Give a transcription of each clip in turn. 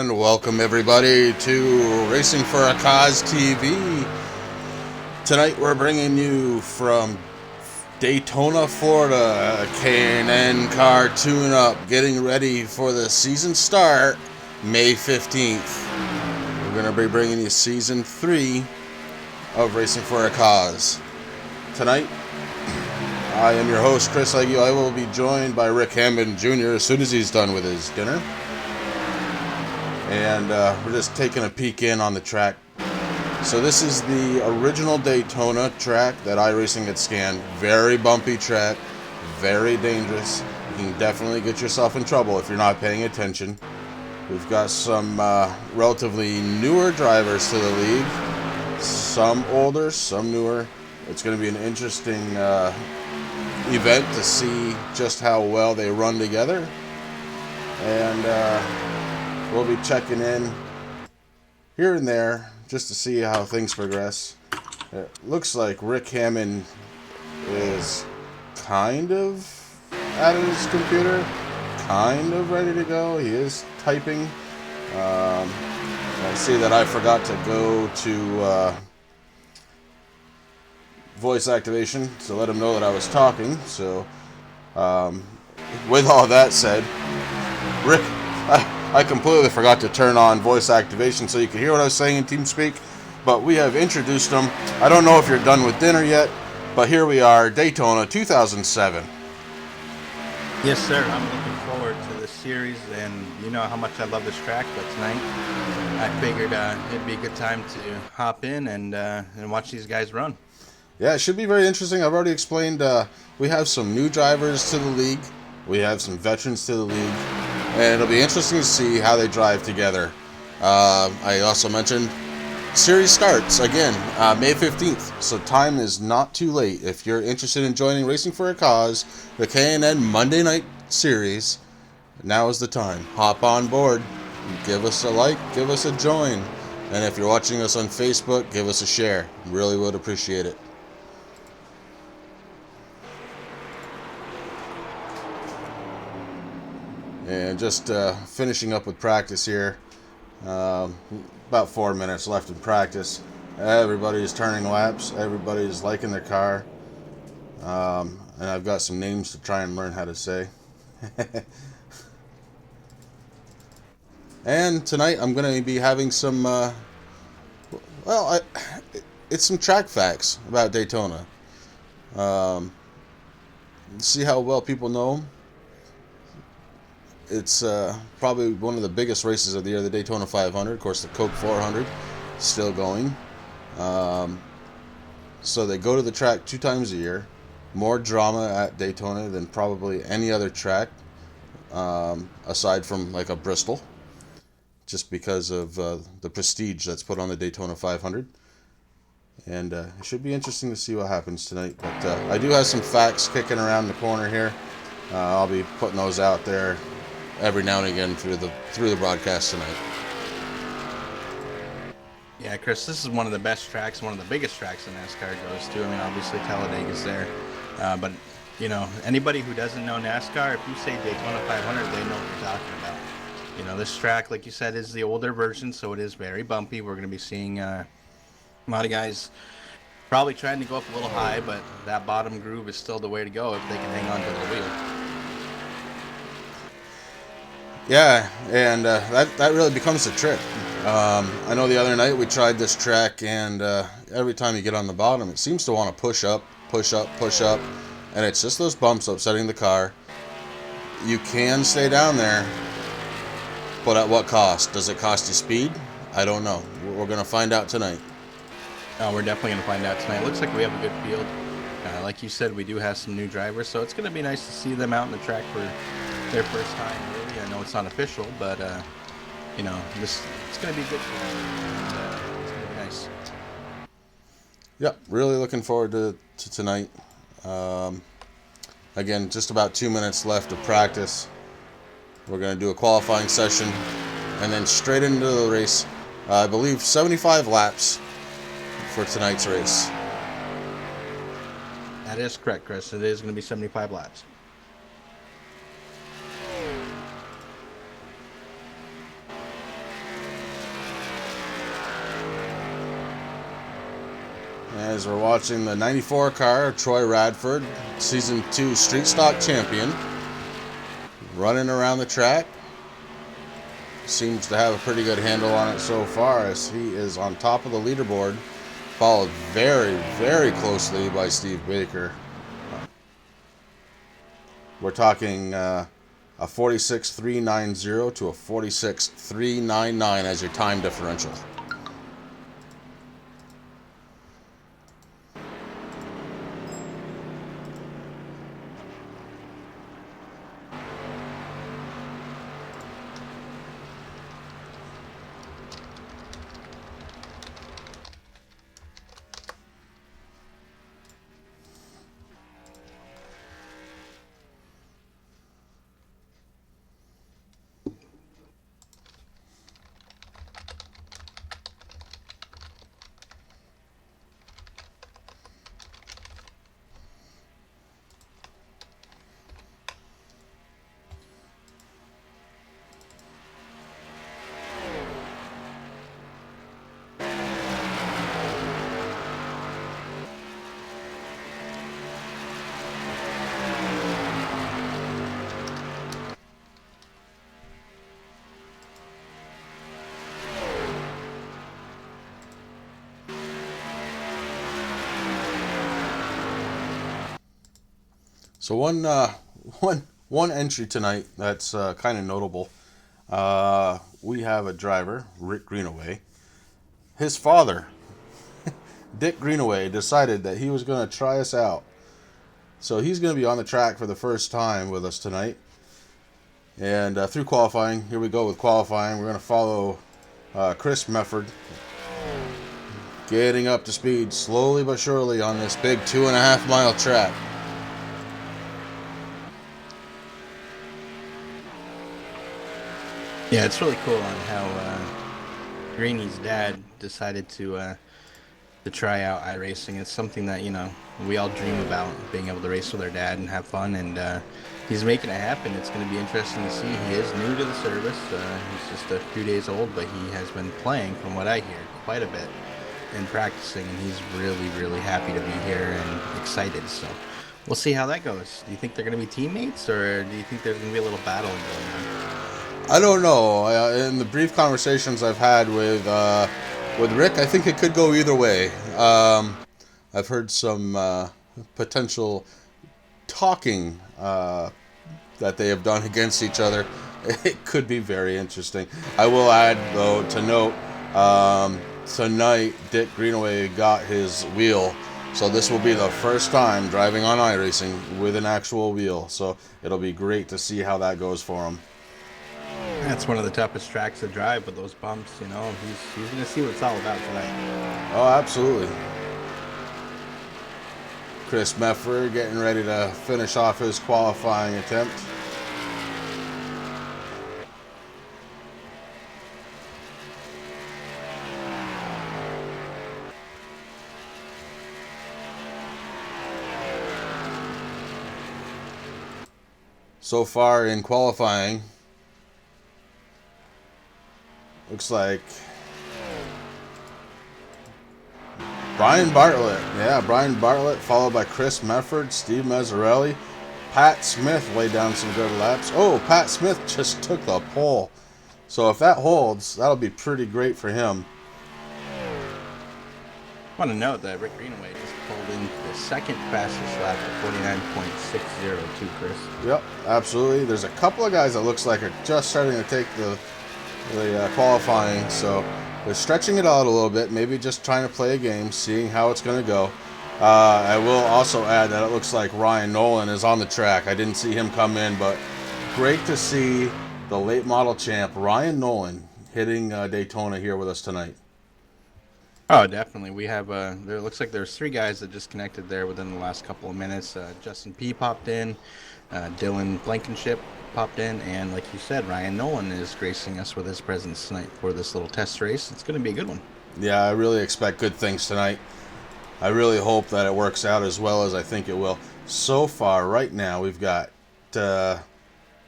And welcome everybody to Racing for a Cause TV. Tonight we're bringing you from Daytona, Florida, a K&N car tune-up, getting ready for the season start May 15th. We're going to be bringing you Season 3 of Racing for a Cause. Tonight, I am your host, Chris Legge. I will be joined by Rick Hammond Jr. as soon as he's done with his dinner. And we're just taking a peek in on the track. So this is the original Daytona track that iRacing had scanned. Very bumpy track, very dangerous. You can definitely get yourself in trouble if you're not paying attention. We've got some relatively newer drivers to the league. Some older, some newer. It's going to be an interesting event to see just how well they run together. And we'll be checking in here and there just to see how things progress. It looks like Rick Hammond is kind of at his computer, kind of ready to go. He is typing. I see that I forgot to go to voice activation to let him know that I was talking. So with all that said, Rick, I completely forgot to turn on voice activation so you could hear what I was saying in TeamSpeak, but we have introduced them. I don't know if you're done with dinner yet, but here we are, Daytona 2007. Yes, sir. I'm looking forward to this series, and you know how much I love this track, but tonight I figured it'd be a good time to hop in and watch these guys run. Yeah, it should be very interesting. I've already explained we have some new drivers to the league. We have some veterans to the league. And it'll be interesting to see how they drive together. I also mentioned series starts again May 15th, so time is not too late. If you're interested in joining Racing for a Cause, the K&N Monday Night Series, now is the time. Hop on board, give us a like, give us a join, and if you're watching us on Facebook, give us a share. Really would appreciate it. And just finishing up with practice here. About 4 minutes left in practice. Everybody's turning laps. Everybody's liking their car. And I've got some names to try and learn how to say. And tonight I'm going to be having some, it's some track facts about Daytona. See how well people know them. It's probably one of the biggest races of the year, the Daytona 500. Of course, the Coke 400 still going. So they go to the track 2 times a year. More drama at Daytona than probably any other track, aside from like a Bristol, just because of the prestige that's put on the Daytona 500. And it should be interesting to see what happens tonight. But I do have some facts kicking around the corner here. I'll be putting those out there every now and again through the broadcast tonight. Yeah, Chris, this is one of the best tracks, one of the biggest tracks in NASCAR goes to. I mean, obviously Talladega's there, but you know, anybody who doesn't know NASCAR, if you say Daytona 500, they know what you're talking about. You know, this track, like you said, is the older version, so it is very bumpy. We're going to be seeing a lot of guys probably trying to go up a little high, but that bottom groove is still the way to go if they can hang on to the wheel. Yeah, and that really becomes the trick. I know the other night we tried this track, and every time you get on the bottom, it seems to want to push up, and it's just those bumps upsetting the car. You can stay down there, but at what cost? Does it cost you speed? I don't know. We're going to find out tonight. We're definitely going to find out tonight. It looks like we have a good field. Like you said, we do have some new drivers, so it's going to be nice to see them out on the track for their first time, really. I know it's not official, but, you know, it's going to be good for them, and it's going to be nice. Yep, really looking forward to tonight. Again, just about 2 minutes left of practice. We're going to do a qualifying session, and then straight into the race. I believe 75 laps for tonight's race. That is correct, Chris. It is going to be 75 laps. as we're watching the 94 car, Troy Radford, Season 2 Street Stock Champion, running around the track. Seems to have a pretty good handle on it so far, as he is on top of the leaderboard, followed very, very closely by Steve Baker. We're talking a 46.390 to a 46.399 as your time differential. So one entry tonight that's kind of notable. We have a driver, Rick Greenaway. His father, Dick Greenaway, decided that he was going to try us out. So he's going to be on the track for the first time with us tonight. And through qualifying, here we go with qualifying. We're going to follow Chris Mefford, getting up to speed slowly but surely on this big 2.5 mile track. Yeah, it's really cool on how Greeny's dad decided to try out iRacing. It's something that, you know, we all dream about, being able to race with our dad and have fun, and he's making it happen. It's going to be interesting to see. He is new to the service. He's just a few days old, but he has been playing, from what I hear, quite a bit and practicing, and he's really, really happy to be here and excited. So we'll see how that goes. Do you think they're going to be teammates, or do you think there's going to be a little battling going on? I don't know. In the brief conversations I've had with Rick, I think it could go either way. I've heard some potential talking that they have done against each other. It could be very interesting. I will add, though, to note, tonight Dick Greenaway got his wheel. So this will be the first time driving on iRacing with an actual wheel. So it'll be great to see how that goes for him. That's one of the toughest tracks to drive with those bumps, you know. He's going to see what it's all about tonight. Oh, absolutely. Chris Mefford getting ready to finish off his qualifying attempt. So far in qualifying, looks like Brian Bartlett. Yeah, Brian Bartlett, followed by Chris Mefford, Steve Mazzarelli. Pat Smith laid down some good laps. Oh, Pat Smith just took the pole. So if that holds, that'll be pretty great for him. I want to note that Rick Greenaway just pulled in the second fastest lap at 49.602, Chris. Yep, absolutely. There's a couple of guys that looks like are just starting to take the qualifying, so they're stretching it out a little bit, maybe just trying to play a game, seeing how it's going to go. I will also add that it looks like Ryan Nolan is on the track. I didn't see him come in, but great to see the late model champ Ryan Nolan hitting Daytona here with us tonight. Oh, definitely. We have there looks like there's 3 guys that just connected there within the last couple of minutes. Justin P popped in, Dylan Blankenship popped in, and like you said, Ryan Nolan is gracing us with his presence tonight for this little test race. It's going to be a good one. Yeah, I really expect good things tonight. I really hope that it works out as well as I think it will. So far, right now, we've got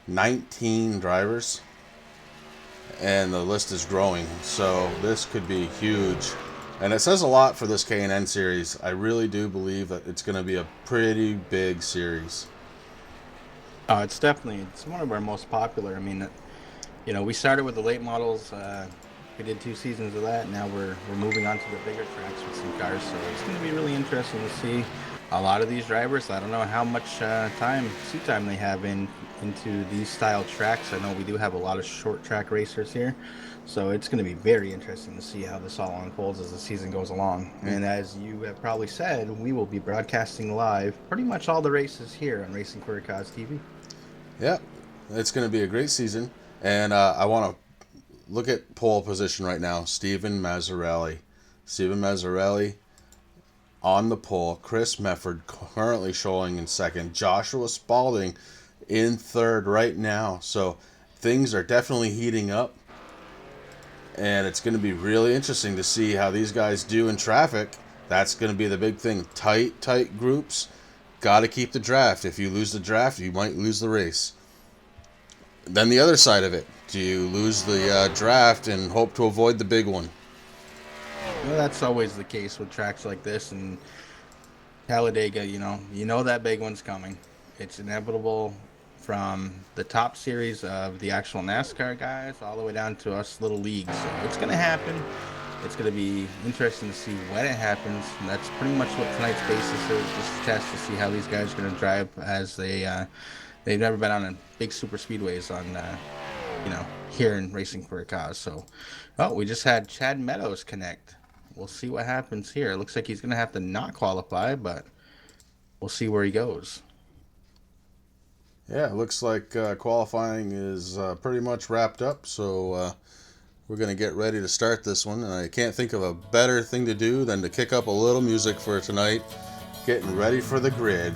19 drivers, and the list is growing. So this could be huge And it says a lot for this K&N series. I really do believe that it's going to be a pretty big series. It's one of our most popular. I mean, we started with the late models. We did 2 seasons of that. Now we're moving on to the bigger tracks with some cars. So it's going to be really interesting to see a lot of these drivers. I don't know how much seat time they have into these style tracks. I know we do have a lot of short track racers here. So it's going to be very interesting to see how this all unfolds as the season goes along. And as you have probably said, we will be broadcasting live pretty much all the races here on Racing for a Cause TV. Yeah, it's going to be a great season. And I want to look at pole position right now. Steven Mazzarelli on the pole. Chris Mefford currently showing in second. Joshua Spalding in third right now. So things are definitely heating up. And it's going to be really interesting to see how these guys do in traffic. That's going to be the big thing. Tight groups. Got to keep the draft. If you lose the draft, you might lose the race. Then the other side of it. Do you lose the draft and hope to avoid the big one? Well, that's always the case with tracks like this. And Talladega, you know that big one's coming. It's inevitable from the top series of the actual NASCAR guys all the way down to us little leagues. So it's going to happen. It's going to be interesting to see when it happens. And that's pretty much what tonight's basis is, just a test to see how these guys are going to drive as they've never been on a big super speedways on, here in Racing for a Cause. So, we just had Chad Meadows connect. We'll see what happens here. It looks like he's going to have to not qualify, but we'll see where he goes. Yeah, it looks like qualifying is pretty much wrapped up. So we're going to get ready to start this one. And I can't think of a better thing to do than to kick up a little music for tonight. Getting ready for the grid.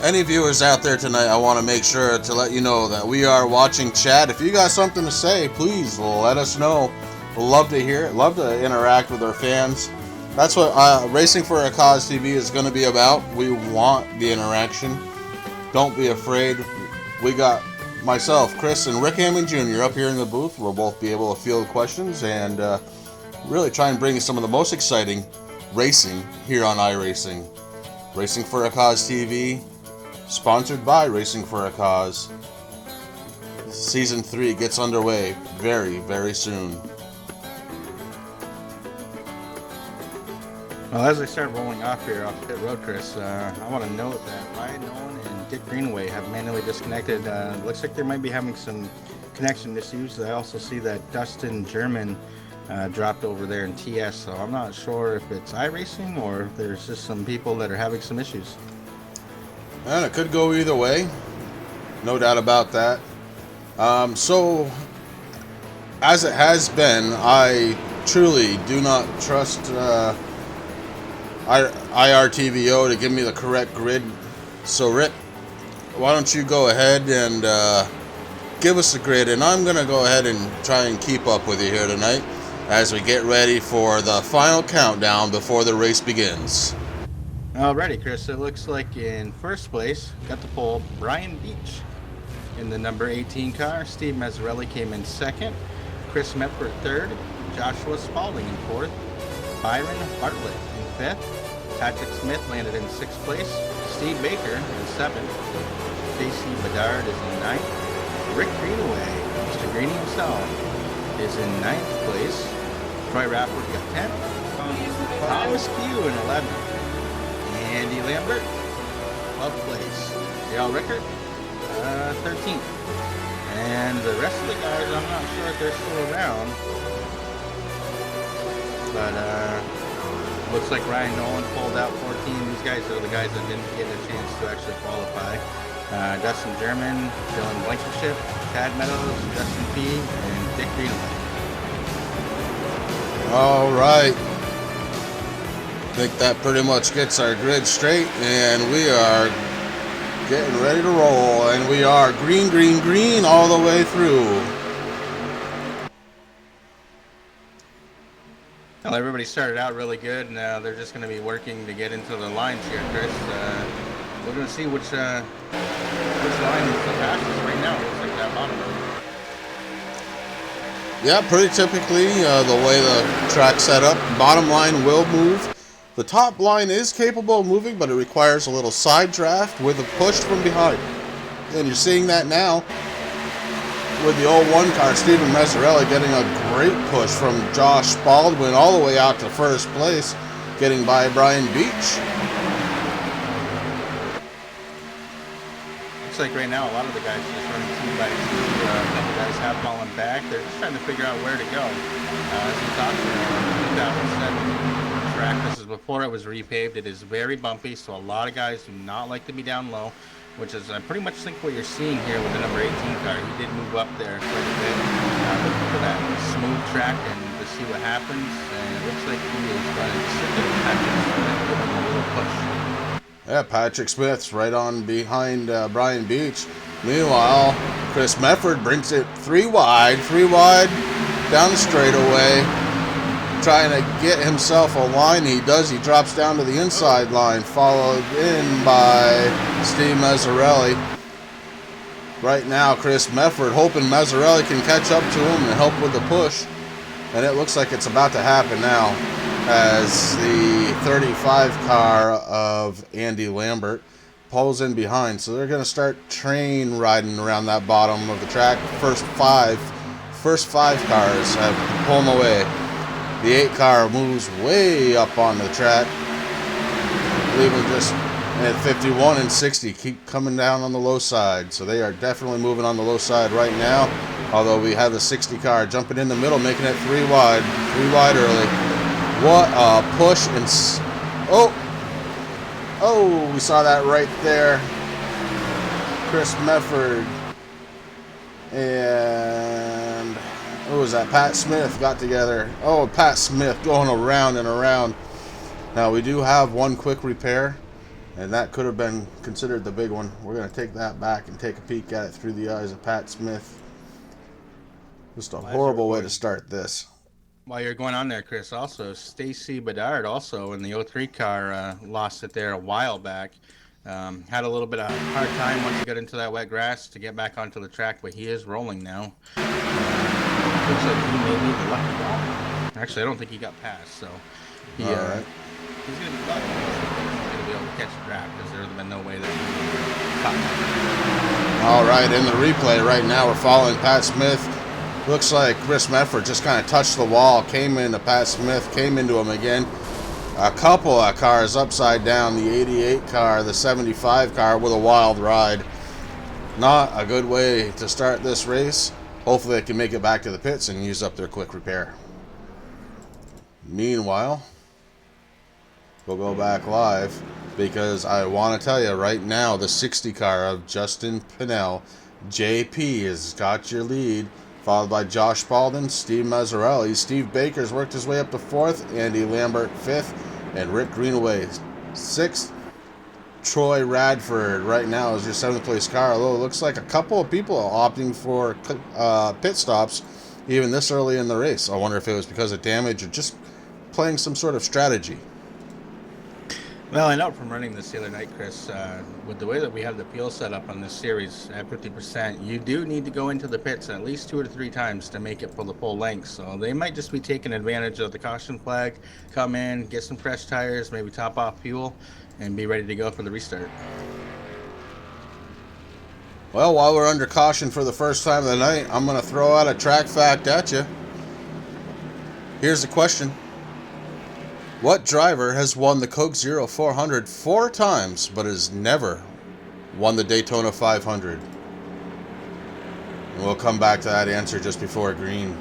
Any viewers out there tonight, I want to make sure to let you know that we are watching chat. If you got something to say, please let us know. We'll love to hear it. Love to interact with our fans. That's what Racing for a Cause TV is going to be about. We want the interaction. Don't be afraid. We got myself, Chris, and Rick Hammond Jr. up here in the booth. We'll both be able to field questions and really try and bring you some of the most exciting racing here on iRacing. Racing for a Cause TV. Sponsored by Racing for a Cause. Season 3 gets underway very, very soon. Well, as I start rolling off here off pit road, Chris, I want to note that Ryan Nolan and Dick Greenaway have manually disconnected. Looks like they might be having some connection issues. I also see that Dustin German dropped over there in TS, so I'm not sure if it's iRacing or if there's just some people that are having some issues. And it could go either way. No doubt about that. So, as it has been, I truly do not trust IRTVO to give me the correct grid. So, Rick, why don't you go ahead and give us the grid, and I'm going to go ahead and try and keep up with you here tonight as we get ready for the final countdown before the race begins. Alrighty, Chris, it looks like in first place, got the pole, Brian Beach in the number 18 car. Steve Mazzarelli came in second. Chris Mefford third. Joshua Spalding in fourth. Byron Bartlett in fifth. Patrick Smith landed in 6th place. Steve Baker in 7th. Stacy Bedard is in 9th. Rick Greenaway, Mr. Greeny himself, is in 9th place. Troy Rapport got 10th. Thomas Q in 11th. Andy Lambert, 12th place. Dale Rickard, 13th. And the rest of the guys, I'm not sure if they're still around. But looks like Ryan Nolan pulled out 14. These guys are the guys that didn't get a chance to actually qualify. Dustin German, Dylan Blankenship, Chad Meadows, Justin P, and Dick Greenaway. All right. I think that pretty much gets our grid straight, and we are getting ready to roll, and we are green, green, green all the way through. Well, everybody started out really good. Now they're just going to be working to get into the lines here, Chris. We're going to see which line is the fastest right now. It looks like that bottom one. Yeah, pretty typically the way the track's set up, bottom line will move. The top line is capable of moving, but it requires a little side draft with a push from behind. And you're seeing that now with the 01 car, Steven Mezzarelli getting a great push from Josh Baldwin all the way out to first place, getting by Brian Beach. Looks like right now a lot of the guys are just running 2x2. A couple guys have fallen back. They're just trying to figure out where to go. As we talked about 2007 track, this is before it was repaved. It is very bumpy, so a lot of guys do not like to be down low, which is I pretty much think what you're seeing here with the number 18 car. He did move up there quite a bit, looking for that smooth track and to see what happens. And it looks like he is going to sit there and give him a little push. Yeah, Patrick Smith's right on behind Brian Beach. Meanwhile, Chris Mefford brings it 3 wide down the straightaway, trying to get himself a line. He does. He drops down to the inside line, followed in by Steve Mezzarelli. Right now, Chris Mefford hoping Mezzarelli can catch up to him and help with the push. And it looks like it's about to happen now, as the 35 car of Andy Lambert pulls in behind. So they're going to start train riding around that bottom of the track. First five cars have pulled them away. The 8 car moves way up on the track, leaving just at 51 and 60, keep coming down on the low side. So they are definitely moving on the low side right now. Although we have the 60 car jumping in the middle, making it 3 wide early. What a push and oh, we saw that right there. Chris Mefford and who was that? Pat Smith got together. Oh, Pat Smith going around and around. Now we do have one quick repair, and that could have been considered the big one. We're going to take that back and take a peek at it through the eyes of Pat Smith. Just a horrible way to start this. While you're going on there, Chris, also Stacy Bedard also in the 03 car lost it there a while back. Had a little bit of a hard time once he got into that wet grass to get back onto the track, but he is rolling now. Looks like he may be the lucky ball. Actually, I don't think he got past, so he's going to be lucky. He's going to be able to catch the draft because there's been no way that he caught him. All right, in the replay right now, we're following Pat Smith. Looks like Chris Mefford just kind of touched the wall, came into Pat Smith, came into him again. A couple of cars upside down, the 88 car, the 75 car with a wild ride. Not a good way to start this race. Hopefully they can make it back to the pits and use up their quick repair. Meanwhile, we'll go back live because I want to tell you right now, the 60 car of Justin Pinnell, JP, has got your lead, followed by Josh Baldwin, Steve Mezzarelli. Steve Baker's worked his way up to 4th, Andy Lambert 5th, and Rick Greenaway 6th. Troy Radford right now is your 7th place car, although it looks like a couple of people are opting for pit stops even this early in the race. I wonder if it was because of damage or just playing some sort of strategy. Well, I know from running this the other night, Chris, with the way that we have the fuel set up on this series at 50%, you do need to go into the pits at least 2 to 3 times to make it for the full length. So they might just be taking advantage of the caution flag, come in, get some fresh tires, maybe top off fuel, and be ready to go for the restart. Well, while we're under caution for the first time of the night, I'm going to throw out a track fact at you. Here's the question. What driver has won the Coke Zero 400 4 times but has never won the Daytona 500? And we'll come back to that answer just before green.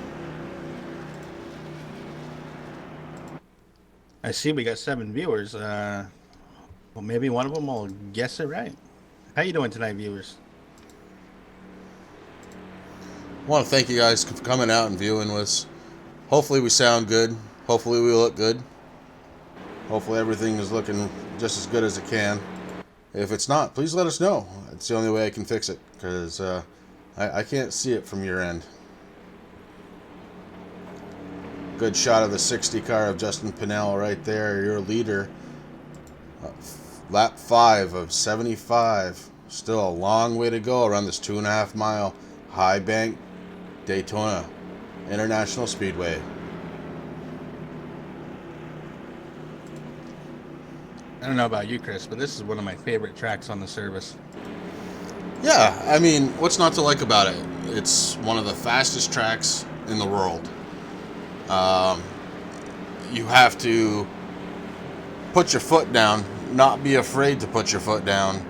I see we got 7 viewers. Well, maybe one of them will guess it right. How you doing tonight, viewers? I want to thank you guys for coming out and viewing with us. Hopefully we sound good. Hopefully we look good. Hopefully everything is looking just as good as it can. If it's not, please let us know. It's the only way I can fix it, because I can't see it from your end. Good shot of the 60 car of Justin Pinnell right there, your leader. Lap 5 of 75. Still a long way to go around this 2.5 mile high bank Daytona International Speedway. I don't know about you, Chris, but this is one of my favorite tracks on the service. Yeah, I mean, what's not to like about it? It's one of the fastest tracks in the world. You have to put your foot down, not be afraid to put your foot down,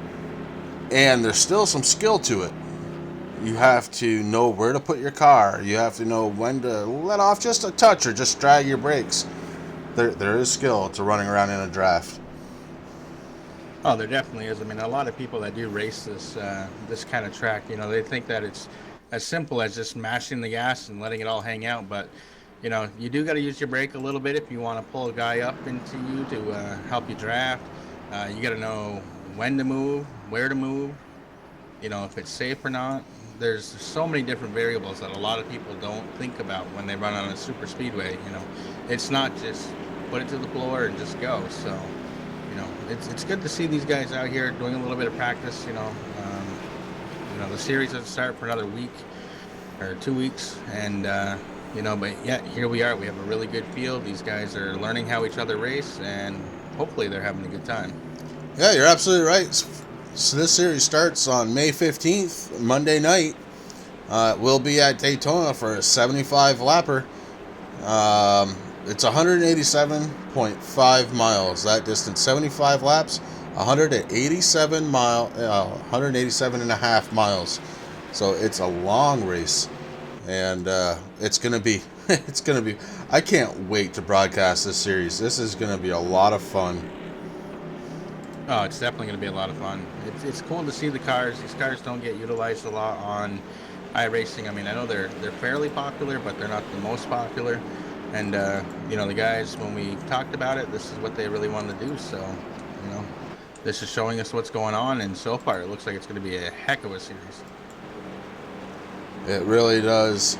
and there's still some skill to it. You have to know where to put your car. You have to know when to let off just a touch or just drag your brakes. There is skill to running around in a draft. Oh, there definitely is. I mean, a lot of people that do race this kind of track, you know, they think that it's as simple as just mashing the gas and letting it all hang out. But, you know, you do got to use your brake a little bit if you want to pull a guy up into you to help you draft. You got to know when to move, where to move, you know, if it's safe or not. There's so many different variables that a lot of people don't think about when they run on a super speedway. You know, it's not just put it to the floor and just go. So, you know, it's good to see these guys out here doing a little bit of practice. You know, the series doesn't start for another week or 2 weeks, and you know, but yeah, here we are. We have a really good field. These guys are learning how each other race, and hopefully they're having a good time. Yeah, you're absolutely right. So this series starts on May 15th, Monday night. We'll be at Daytona for a 75 lapper. It's 187.5 miles. That distance, 75 laps, 187 and a half miles. So it's a long race, and it's gonna be, I can't wait to broadcast this series. This is gonna be a lot of fun. Oh, it's definitely going to be a lot of fun. It's cool to see the cars. These cars don't get utilized a lot on iRacing. I mean, I know they're fairly popular, but they're not the most popular. And you know, the guys, when we talked about it, this is what they really wanted to do. So, you know, this is showing us what's going on, and so far it looks like it's going to be a heck of a series. It really does.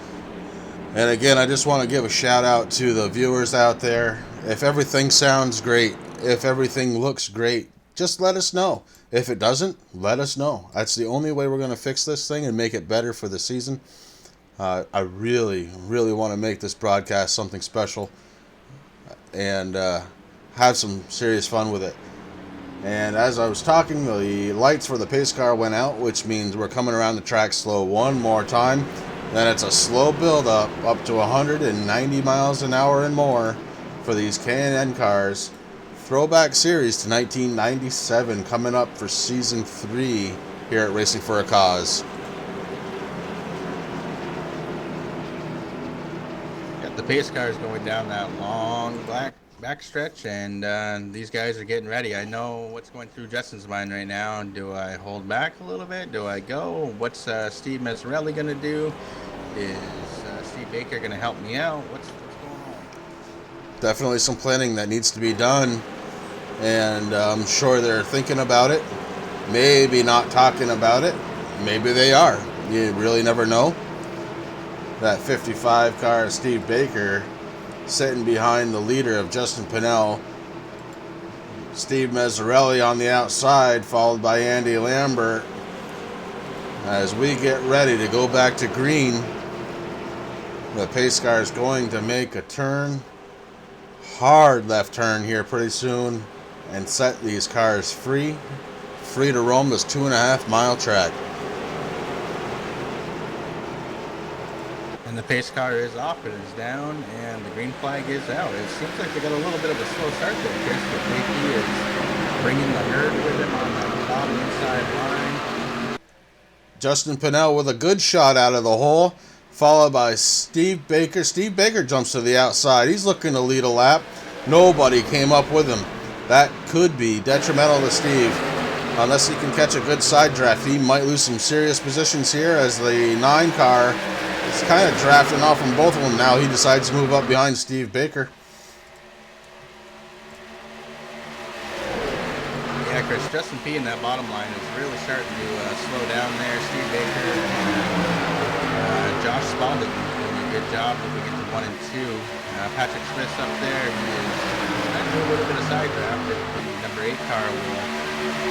And again, I just want to give a shout out to the viewers out there. If everything sounds great, if everything looks great, just let us know. If it doesn't, let us know. That's the only way we're going to fix this thing and make it better for the season. I really, really want to make this broadcast something special and have some serious fun with it. And as I was talking, the lights for the pace car went out, which means we're coming around the track slow one more time. Then it's a slow build up to 190 miles an hour and more for these K&N cars. Throwback series to 1997 coming up for season 3 here at Racing for a Cause. Got the pace cars going down that long back stretch, and these guys are getting ready. I know what's going through Justin's mind right now. Do I hold back a little bit? Do I go? What's Steve Mazzarelli going to do? Is Steve Baker going to help me out? What's going on? Definitely some planning that needs to be done, and I'm sure they're thinking about it. Maybe not talking about it. Maybe they are. You really never know. That 55 car, Steve Baker, sitting behind the leader of Justin Pinnell, Steve Mazzarelli on the outside, followed by Andy Lambert. As we get ready to go back to green, the pace car is going to make a turn, hard left turn here pretty soon, and set these cars free to roam this 2.5 mile track. And the pace car is off, it is down, and the green flag is out. It seems like they got a little bit of a slow start there, Chris, but JP is bringing the herd with him on that bottom inside line. Justin Pinnell with a good shot out of the hole, followed by Steve Baker. Steve Baker jumps to the outside. He's looking to lead a lap. Nobody came up with him. That could be detrimental to Steve. Unless he can catch a good side draft, he might lose some serious positions here as the 9 car is kind of drafting off from both of them. Now he decides to move up behind Steve Baker. Yeah, Chris, Justin P in that bottom line is really starting to slow down there. Steve Baker and Josh Spalding doing a good job moving into 1 and 2. Patrick Smith's up there. He is trying to do a little bit of side draft. If the number 8 car will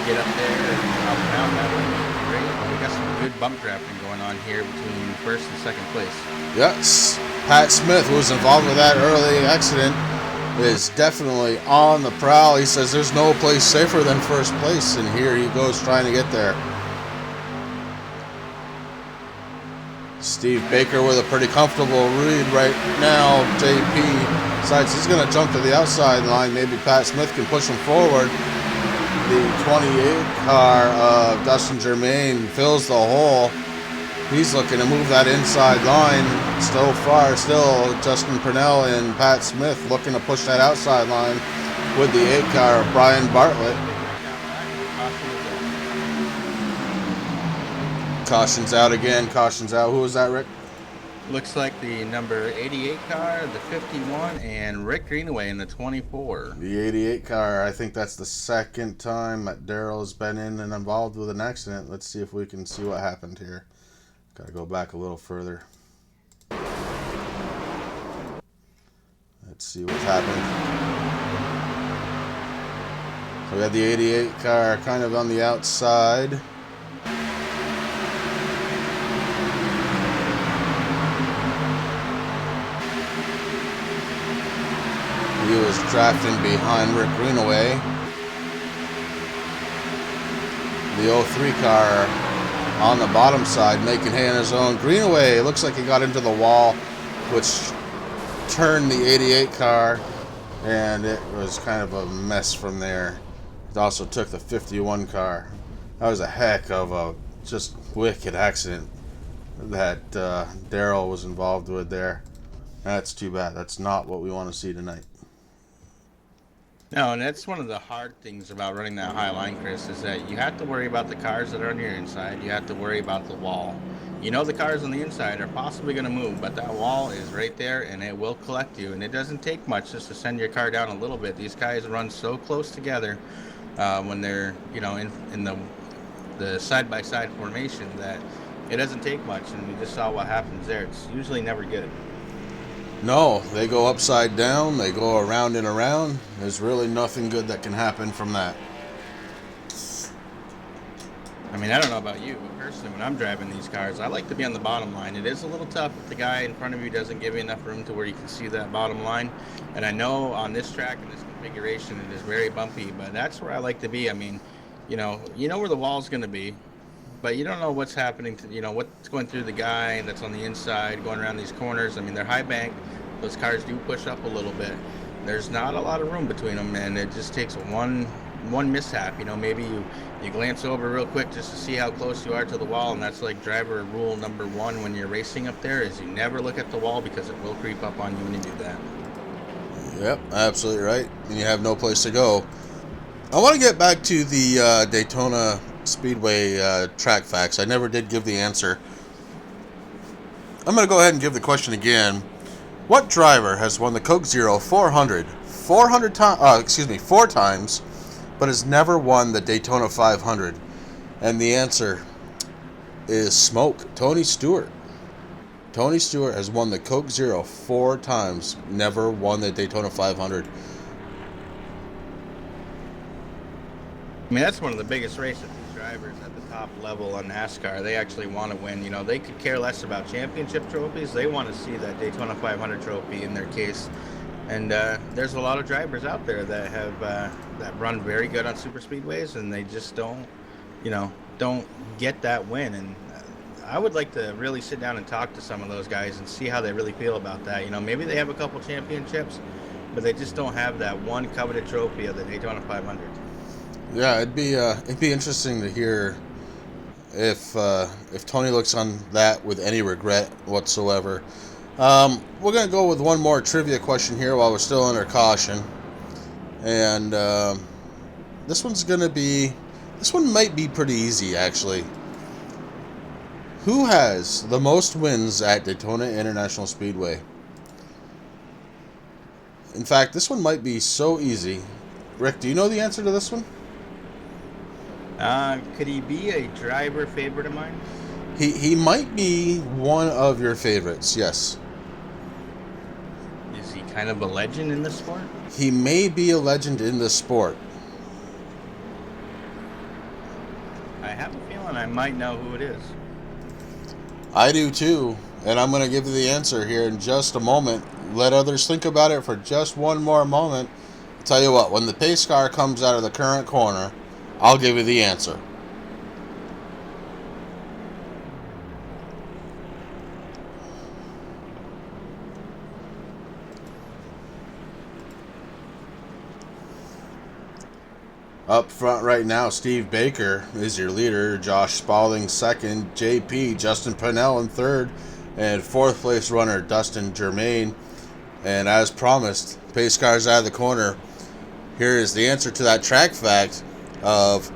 get up there and up and out, that would be great. We got some good bump drafting going on here between first and second place. Yes, Pat Smith, who was involved with that early accident, is definitely on the prowl. He says there's no place safer than first place, and here he goes trying to get there. Steve Baker with a pretty comfortable read right now. JP decides he's going to jump to the outside line. Maybe Pat Smith can push him forward. The 28 car of Dustin Germain fills the hole. He's looking to move that inside line. Still Justin Purnell and Pat Smith looking to push that outside line with the 8 car of Brian Bartlett. Caution's out again. Caution's out. Who was that, Rick? Looks like the number 88 car, the 51, and Rick Greenaway in the 24. The 88 car. I think that's the second time that Daryl's been in and involved with an accident. Let's see if we can see what happened here. Got to go back a little further. Let's see what's happened. So we have the 88 car kind of on the outside. He was drafting behind Rick Greenaway. The 03 car on the bottom side making hay on his own. Greenaway, it looks like he got into the wall, which turned the 88 car, and it was kind of a mess from there. It also took the 51 car. That was a heck of a just wicked accident that Daryl was involved with there. That's too bad. That's not what we want to see tonight. No, and that's one of the hard things about running that high line, Chris, is that you have to worry about the cars that are on your inside. You have to worry about the wall. You know the cars on the inside are possibly going to move, but that wall is right there, and it will collect you. And it doesn't take much just to send your car down a little bit. These guys run so close together when they're, in the side-by-side formation that it doesn't take much. And we just saw what happens there. It's usually never good. No, they go upside down, they go around and around. There's really nothing good that can happen from that. I mean, I don't know about you, but personally, when I'm driving these cars, I like to be on the bottom line. It is a little tough if the guy in front of you doesn't give you enough room to where you can see that bottom line. And I know on this track and this configuration, it is very bumpy, but that's where I like to be. I mean, you know where the wall's going to be, but you don't know what's happening to, what's going through the guy that's on the inside, going around these corners. I mean, they're high bank. Those cars do push up a little bit. There's not a lot of room between them, and it just takes one mishap. Maybe you glance over real quick just to see how close you are to the wall, and that's like driver rule number 1 when you're racing up there is you never look at the wall because it will creep up on you when you do that. Yep, absolutely right. And you have no place to go. I want to get back to the Daytona Speedway track facts. I never did give the answer. I'm going to go ahead and give the question again. What driver has won the Coke Zero 4 times, but has never won the Daytona 500? And the answer is Smoke. Tony Stewart. Tony Stewart has won the Coke Zero 4 times, never won the Daytona 500. I mean, that's one of the biggest races. These drivers at the top level on NASCAR, they actually want to win. You know, they could care less about championship trophies. They want to see that Daytona 500 trophy in their case. And there's a lot of drivers out there that have that run very good on super speedways, and they just don't, don't get that win. And I would like to really sit down and talk to some of those guys and see how they really feel about that. You know, maybe they have a couple championships, but they just don't have that one coveted trophy of the Daytona 500. Yeah, it'd be interesting to hear if Tony looks on that with any regret whatsoever. We're gonna go with one more trivia question here while we're still under caution, and this one might be pretty easy actually. Who has the most wins at Daytona International Speedway? In fact, this one might be so easy. Rick, do you know the answer to this one? Could he be a driver favorite of mine? He might be one of your favorites, yes. Is he kind of a legend in this sport? He may be a legend in this sport. I have a feeling I might know who it is. I do too, and I'm going to give you the answer here in just a moment. Let others think about it for just one more moment. I'll tell you what, when the pace car comes out of the current corner, I'll give you the answer. Up front right now, Steve Baker is your leader. Josh Spalding second. JP, Justin Pinnell in third. And fourth place runner, Dustin Germain. And as promised, pace cars out of the corner. Here is the answer to that track fact of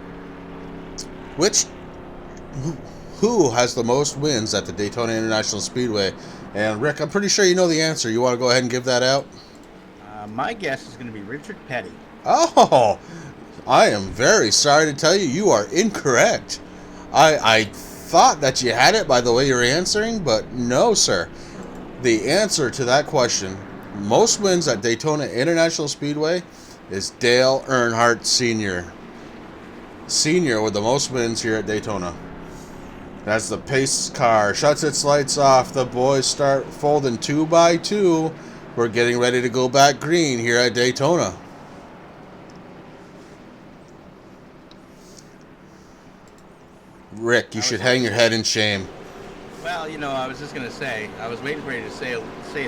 who has the most wins at the Daytona International Speedway. And Rick, I'm pretty sure you know the answer. You want to go ahead and give that out? My guess is going to be Richard Petty. Oh, I am very sorry to tell you, you are incorrect. I thought that you had it by the way you were answering, but no, sir. The answer to that question, most wins at Daytona International Speedway, is Dale Earnhardt Sr. Senior with the most wins here at Daytona. As the pace car shuts its lights off, the boys start folding 2 by 2. We're getting ready to go back green here at Daytona. Rick, you should hang your head in shame. Well, I was just going to say, I was waiting for you to say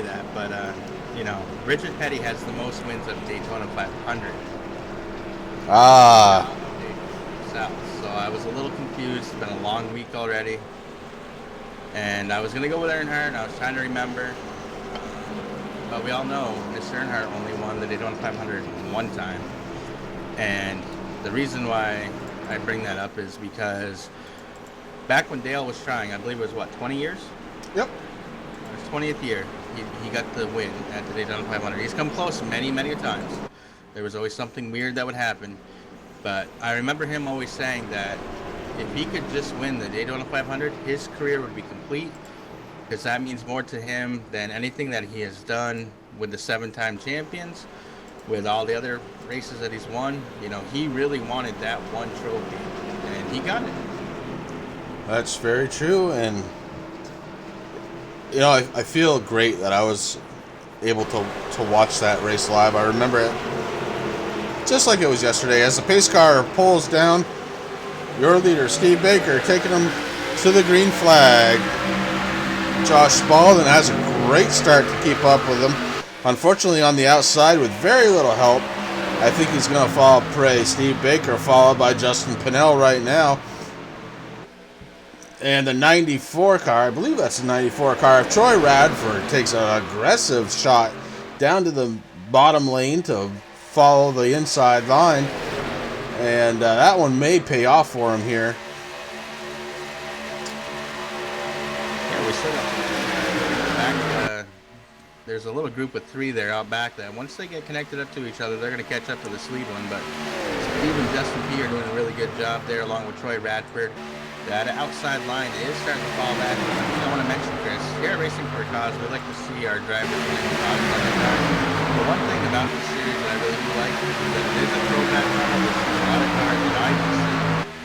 that, but, Richard Petty has the most wins of Daytona 500. Ah. So I was a little confused. It's been a long week already. And I was going to go with Earnhardt. I was trying to remember. But we all know Mr. Earnhardt only won the Daytona 500 one time. And the reason why I bring that up is because back when Dale was trying, I believe it was, 20 years? Yep. His 20th year, he got the win at the Daytona 500. He's come close many, many times. There was always something weird that would happen. But I remember him always saying that if he could just win the Daytona 500, his career would be complete, because that means more to him than anything that he has done with the 7-time champions, with all the other races that he's won. He really wanted that one trophy, and he got it. That's very true, and I feel great that I was able to watch that race live. I remember it just like it was yesterday. As the pace car pulls down, your leader, Steve Baker, taking him to the green flag. Josh Spalding has a great start to keep up with him. Unfortunately, on the outside, with very little help, I think he's going to fall prey. Steve Baker followed by Justin Pinnell right now. And the 94 car, I believe that's the 94 car of Troy Radford, takes an aggressive shot down to the bottom lane to follow the inside line. And that one may pay off for him here. Yeah, we still got back. There's a little group of 3 there out back that once they get connected up to each other, they're going to catch up to this lead one. But Steve and Justin P are doing a really good job there, along with Troy Radford. that outside line is starting to fall back. I want to mention, Chris, here at Racing for a Cause, we like to see our drivers winning cause on the car. But one thing about this series that I really do like is that it is a throwback car. There's a lot of cars that I used to see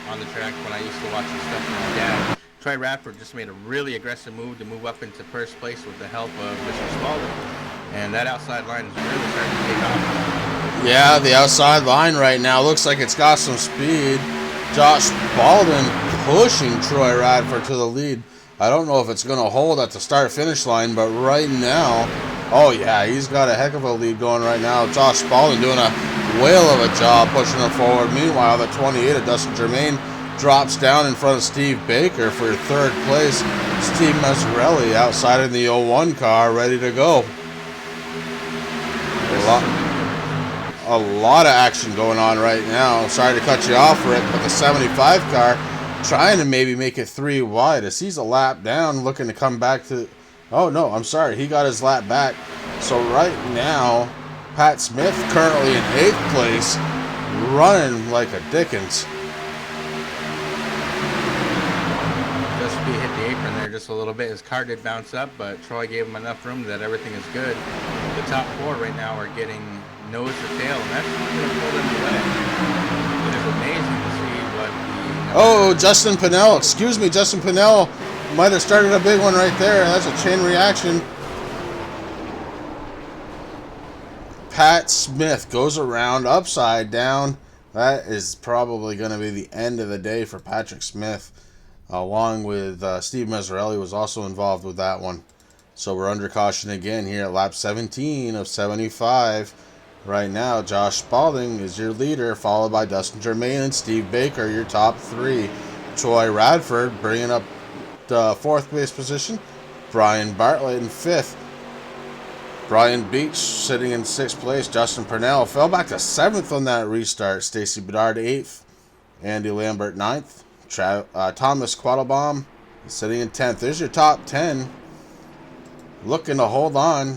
on the track when I used to watch the stuff with my dad. Troy Radford just made a really aggressive move to move up into first place with the help of Mr. Spalding. And that outside line is really starting to take off. Yeah, the outside line right now looks like it's got some speed. Josh Spalding pushing Troy Radford to the lead. I don't know if it's going to hold at the start-finish line, but right now, oh yeah, he's got a heck of a lead going right now. Josh Spalding doing a whale of a job pushing him forward. Meanwhile, the 28 of Dustin Germain drops down in front of Steve Baker for third place. Steve Mazzarelli outside in the 01 car, ready to go. A lot of action going on right now. Sorry to cut you off, Rick, but the 75 car trying to maybe make it 3 wide as he's a lap down, looking to come back to... Oh, no, I'm sorry. He got his lap back. So right now, Pat Smith currently in 8th place, running like a Dickens. Just he hit the apron there just a little bit. His car did bounce up, but Troy gave him enough room that everything is good. The top 4 right now are getting nose to tail, and that's going to pull them away. It is amazing to see what the... Oh, Justin Pinnell. Excuse me, Justin Pinnell might have started a big one right there. That's a chain reaction. Pat Smith goes around upside down. That is probably going to be the end of the day for Patrick Smith, along with Steve Mazzarelli was also involved with that one. So we're under caution again here at lap 17 of 75. Right now, Josh Spalding is your leader, followed by Dustin Germain and Steve Baker, your top 3. Troy Radford bringing up the 4th place position. Brian Bartlett in 5th. Brian Beach sitting in 6th place. Justin Purnell fell back to 7th on that restart. Stacy Bedard 8th. Andy Lambert 9th. Thomas Quattlebaum sitting in 10th. There's your top 10. Looking to hold on.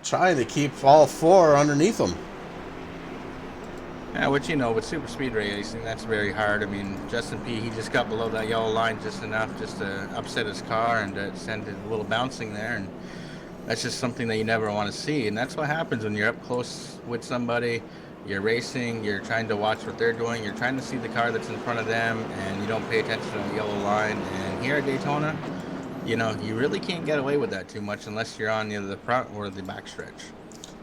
Trying to keep all 4 underneath them. Yeah, which, you know, with super speed racing, that's very hard. I mean, Justin P., he just got below that yellow line just enough just to upset his car and to send it a little bouncing there. And that's just something that you never want to see. And that's what happens when you're up close with somebody. You're racing, you're trying to watch what they're doing, you're trying to see the car that's in front of them, and you don't pay attention to the yellow line. And here at Daytona, you know, you really can't get away with that too much unless you're on either the front or the back stretch.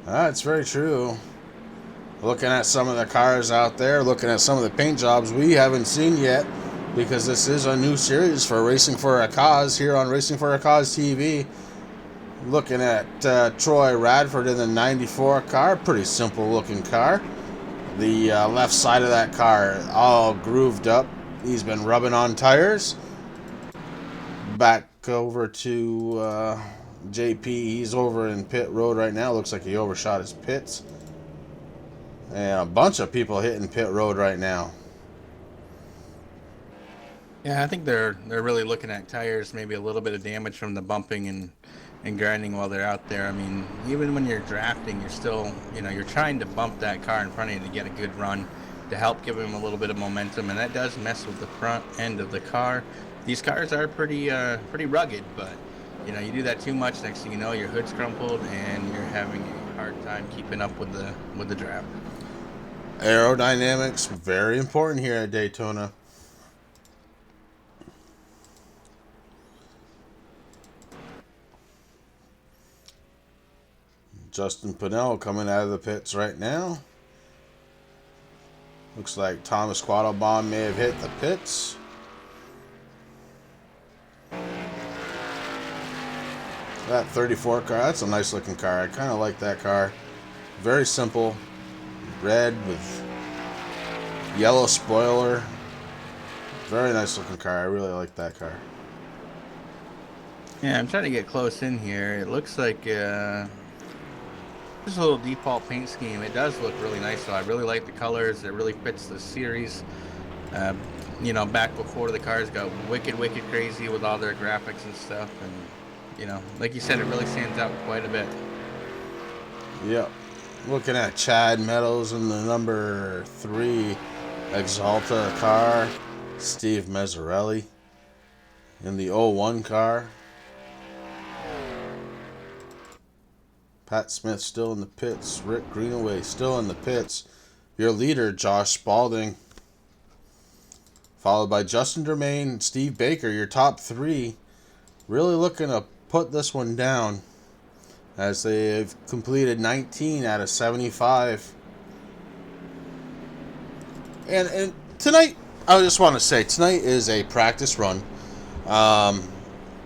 That's very true. Looking at some of the cars out there, looking at some of the paint jobs we haven't seen yet, because this is a new series for Racing for a Cause here on Racing for a Cause TV. Looking at Troy Radford in the 94 car, pretty simple looking car. The left side of that car all grooved up. He's been rubbing on tires. Back over to JP. He's over in pit road right now. Looks like he overshot his pits. And a bunch of people hitting pit road right now. Yeah, I think they're really looking at tires, maybe a little bit of damage from the bumping and grinding while they're out there. I mean, even when you're drafting, you're still, you know, you're trying to bump that car in front of you to get a good run to help give him a little bit of momentum, and that does mess with the front end of the car. These cars are pretty rugged, but you know, you do that too much, next thing you know, your hood's crumpled and you're having a hard time keeping up with the draft. Aerodynamics, very important here at Daytona. Justin Pinnell coming out of the pits right now. Looks like Thomas Quattlebaum may have hit the pits. That 34 car, that's a nice looking car. I kind of like that car. Very simple. Red with yellow spoiler. Very nice looking car. I really like that car. Yeah, I'm trying to get close in here. It looks like just a little default paint scheme. It does look really nice, though. I really like the colors. It really fits the series. You know, back before the cars got wicked crazy with all their graphics and stuff. And, you know, like you said, it really stands out quite a bit. Yep. Looking at Chad Meadows in the number 3 Exalta car. Steve Mazzarelli. in the 01 car. Pat Smith still in the pits. Rick Greenaway still in the pits. Your leader, Josh Spalding. Followed by Justin Germain and Steve Baker. Your top three really looking to put this one down as they've completed 19 out of 75. And tonight, I just want to say, tonight is a practice run.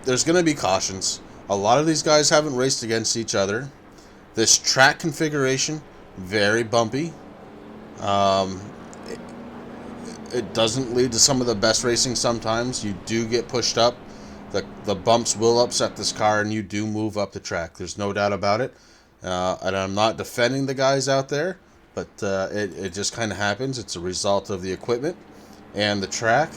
There's going to be cautions. A lot of these guys haven't raced against each other. This track configuration, very bumpy. It doesn't lead to some of the best racing sometimes. You do get pushed up. The bumps will upset this car, and you do move up the track. There's no doubt about it. And I'm not defending the guys out there, but it just kind of happens. It's a result of the equipment and the track.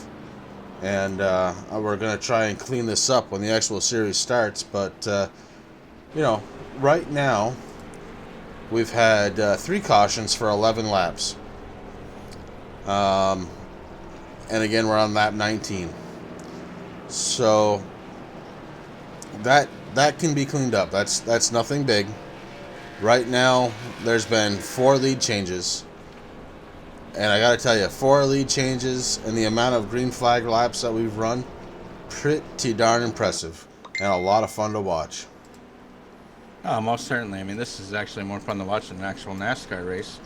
And we're going to try and clean this up when the actual series starts. But, right now, we've had 3 cautions for 11 laps. And again, we're on lap 19. So that can be cleaned up. That's nothing big. Right now, there's been 4 lead changes. And I got to tell you, 4 lead changes and the amount of green flag laps that we've run, pretty darn impressive. And a lot of fun to watch. Oh, most certainly. I mean, this is actually more fun to watch than an actual NASCAR race.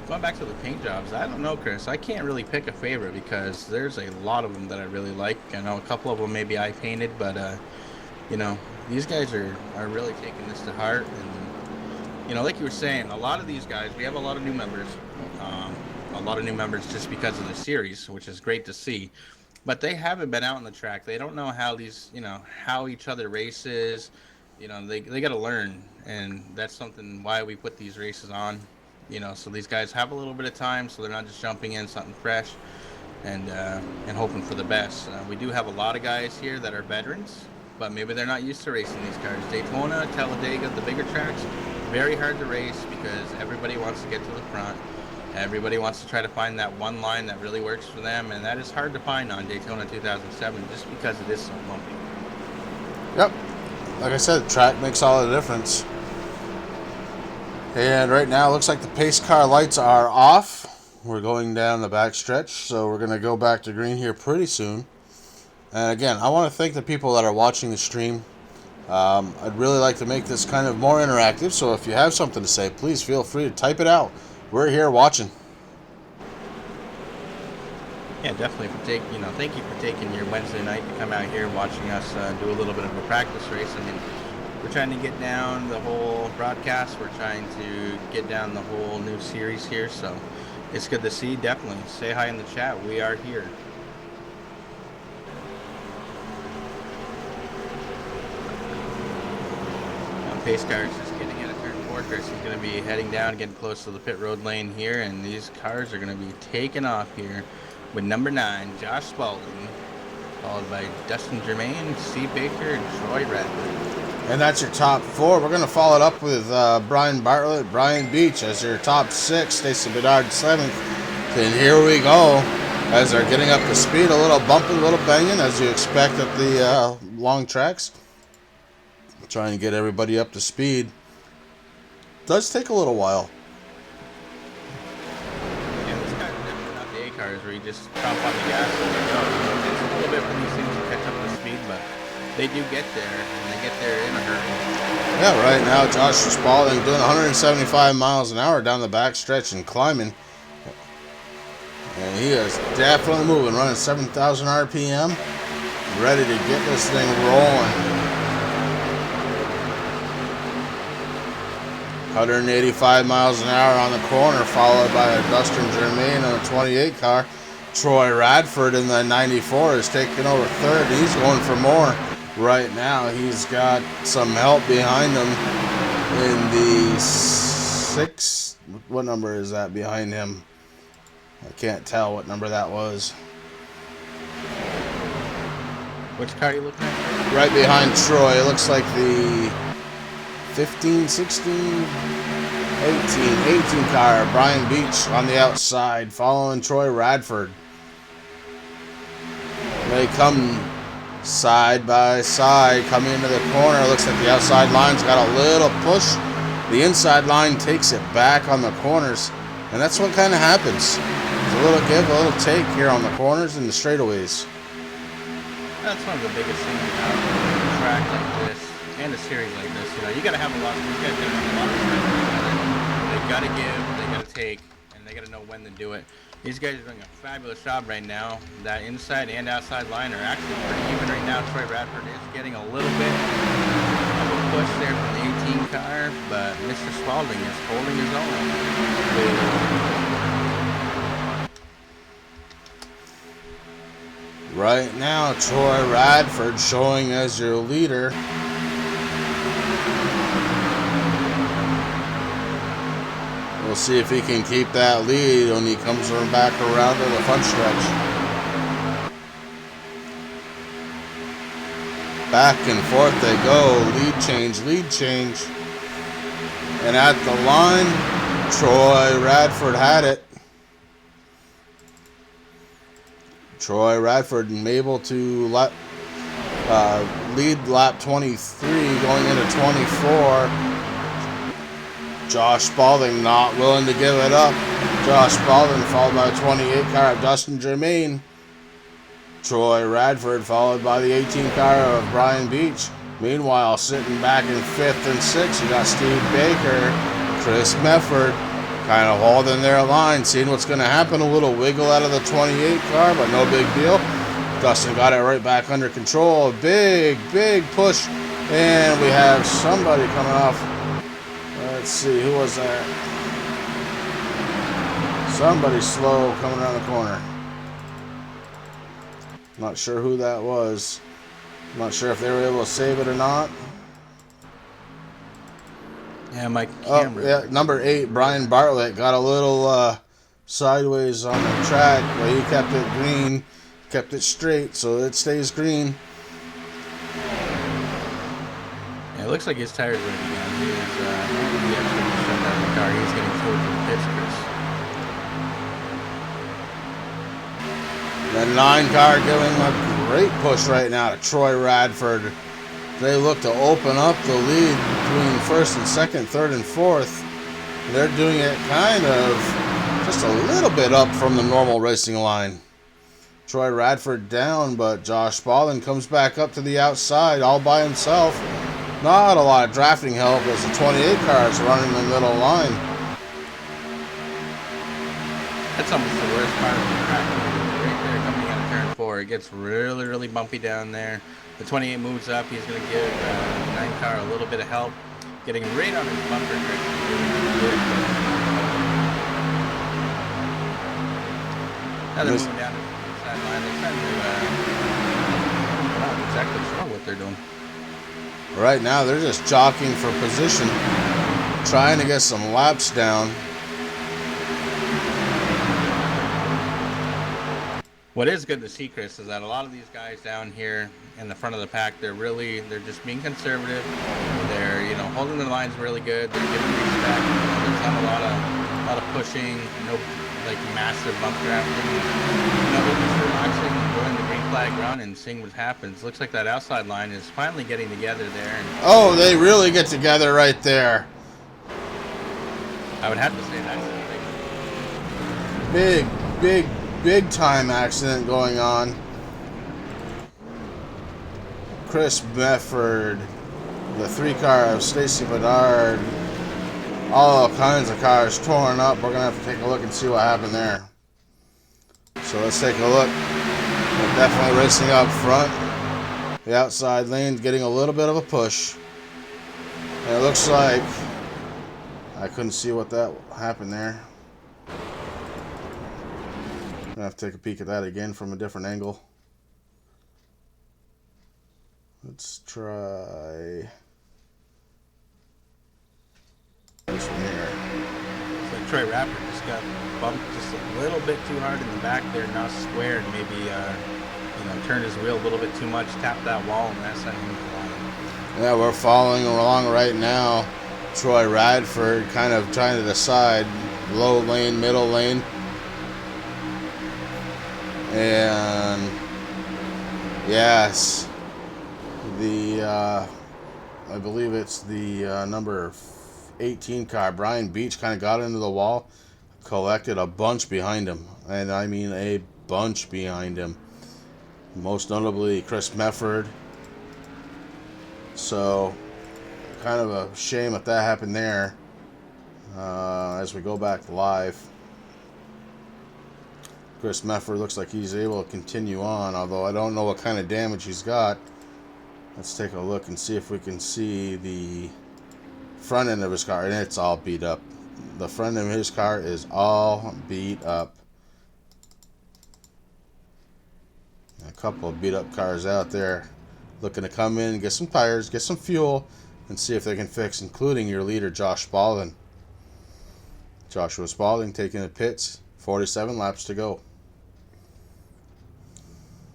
Going back to the paint jobs, I don't know, Chris. I can't really pick a favorite because there's a lot of them that I really like. I know a couple of them maybe I painted, but, these guys are really taking this to heart. And, like you were saying, a lot of these guys, we have a lot of new members. Just because of the series, which is great to see. But they haven't been out on the track. They don't know how how each other races. They got to learn. And that's something why we put these races on. So these guys have a little bit of time, so they're not just jumping in something fresh and hoping for the best. We do have a lot of guys here that are veterans, but maybe they're not used to racing these cars. Daytona, Talladega, the bigger tracks, very hard to race because everybody wants to get to the front. Everybody wants to try to find that one line that really works for them, and that is hard to find on Daytona 2007 just because it is so bumpy. Yep. Like I said, the track makes all the difference. And right now, it looks like the pace car lights are off. We're going down the back stretch, so we're going to go back to green here pretty soon. And again, I want to thank the people that are watching the stream. I'd really like to make this kind of more interactive, so if you have something to say, please feel free to type it out. We're here watching. Yeah, definitely. Thank you for taking your Wednesday night to come out here and watching us do a little bit of a practice race. I mean, we're trying to get down the whole broadcast. We're trying to get down the whole new series here, so it's good to see. Definitely say hi in the chat. We are here. Pace car is just getting in a turn 4. Chris is going to be heading down, getting close to the pit road lane here, and these cars are going to be taking off here with number 9, Josh Spalding, followed by Dustin Germain, Steve Baker, and Troy Radford. And that's your top 4. We're going to follow it up with Brian Bartlett, Brian Beach as your top 6, Stacy Bedard 7th. And here we go as they're getting up to speed. A little bumping, a little banging as you expect at the long tracks. Trying to get everybody up to speed. Does take a little while. Yeah, this guy's definitely not the A cars where you just chomp on the gas and you go. It's a little bit for these things to catch up to speed, but they do get there, and they get there in a hurry. Yeah, right now Josh Spalding doing 175 miles an hour down the back stretch and climbing. And he is definitely moving, running 7,000 RPM. Ready to get this thing rolling. 185 miles an hour on the corner, followed by a Dustin Germain on a 28 car. Troy Radford in the 94 is taking over third. He's going for more right now. He's got some help behind him in the 6. What number is that behind him? I can't tell what number that was. Which car are you looking at? Right behind Troy. It looks like the 15, 16, 18 car. Brian Beach on the outside, following Troy Radford. They come side by side, coming into the corner. Looks like the outside line's got a little push. The inside line takes it back on the corners, and that's what kind of happens. There's a little give, a little take here on the corners and the straightaways. That's one of the biggest things about a track like this and a series like this. You know, you got to have a lot. These guys got to have a lot of respect for each other. They got to give, they got to take, and they got to know when to do it. These guys are doing a fabulous job right now. That inside and outside line are actually pretty even right now. Troy Radford is getting a little bit of a push there from the 18 car, but Mr. Spalding is holding his own. Right now, Troy Radford showing as your leader. We'll see if he can keep that lead when he comes back around to the front stretch. Back and forth they go. Lead change. And at the line, Troy Radford had it. Troy Radford able to lead lap 23 going into 24. Josh Spalding not willing to give it up. Josh Spalding followed by the 28 car of Dustin Germain. Troy Radford followed by the 18 car of Brian Beach. Meanwhile, sitting back in 5th and 6th, you got Steve Baker, Chris Mefford, kind of holding their line, seeing what's going to happen. A little wiggle out of the 28 car, but no big deal. Dustin got it right back under control. A big push. And we have somebody coming off. Let's see, who was that? Somebody slow coming around the corner. Not sure who that was. Not sure if they were able to save it or not. Yeah, my camera. Oh, yeah, number 8, Brian Bartlett, got a little sideways on the track, but he kept it green, kept it straight, so it stays green. Yeah, it looks like his tires are ready down. He is he actually shut down the car. He's getting toward the pits, Chris. The 9 car giving a great push right now to Troy Radford. They look to open up the lead between 1st and 2nd, 3rd and 4th. They're doing it kind of just a little bit up from the normal racing line. Troy Radford down, but Josh Spalding comes back up to the outside all by himself. Not a lot of drafting help as the 28 car is running the middle line. That's almost the worst part of the track. Right there coming out of turn 4. It gets really bumpy down there. The 28 moves up. He's going to give the 9 car a little bit of help. Getting right on his bumper grip. Now they're moving down the sideline. They're trying to... I'm not exactly sure what they're doing. Right now, they're just jockeying for position, trying to get some laps down. What is good to see, Chris, is that a lot of these guys down here in the front of the pack, they're just being conservative. They're, holding their lines really good. They're giving respect. There's not a lot of pushing, no massive bump drafting. They're just relaxing, enjoying the green flag run and seeing what happens. Looks like that outside line is finally getting together there. Oh, they really get together right there. I would have to say that's Big time accident going on. Chris Mefford, the 3 car of Stacy Bedard, all kinds of cars torn up. We're gonna have to take a look and see what happened there. So let's take a look. They're definitely racing up front. The outside lane's getting a little bit of a push. And it looks like I couldn't see what that happened there. I'm gonna have to take a peek at that again from a different angle. Let's try this one here. So Troy Radford just got bumped just a little bit too hard in the back there, not squared. Maybe turned his wheel a little bit too much, tapped that wall, and that sent him flying. Yeah, we're following along right now. Troy Radford kind of trying to decide low lane, middle lane. And Yes. I believe it's the number 18 car. Brian Beach kind of got into the wall, collected a bunch behind him. And I mean a bunch behind him. Most notably Chris Mefford. So, kind of a shame that happened there. As we go back live, Chris Mefford looks like he's able to continue on, although I don't know what kind of damage he's got. Let's take a look and see if we can see the front end of his car, and it's all beat up. The front end of his car is all beat up. A couple of beat up cars out there looking to come in and get some tires, get some fuel, and see if they can fix, including your leader, Josh Spalding. Joshua Spalding taking the pits, 47 laps to go.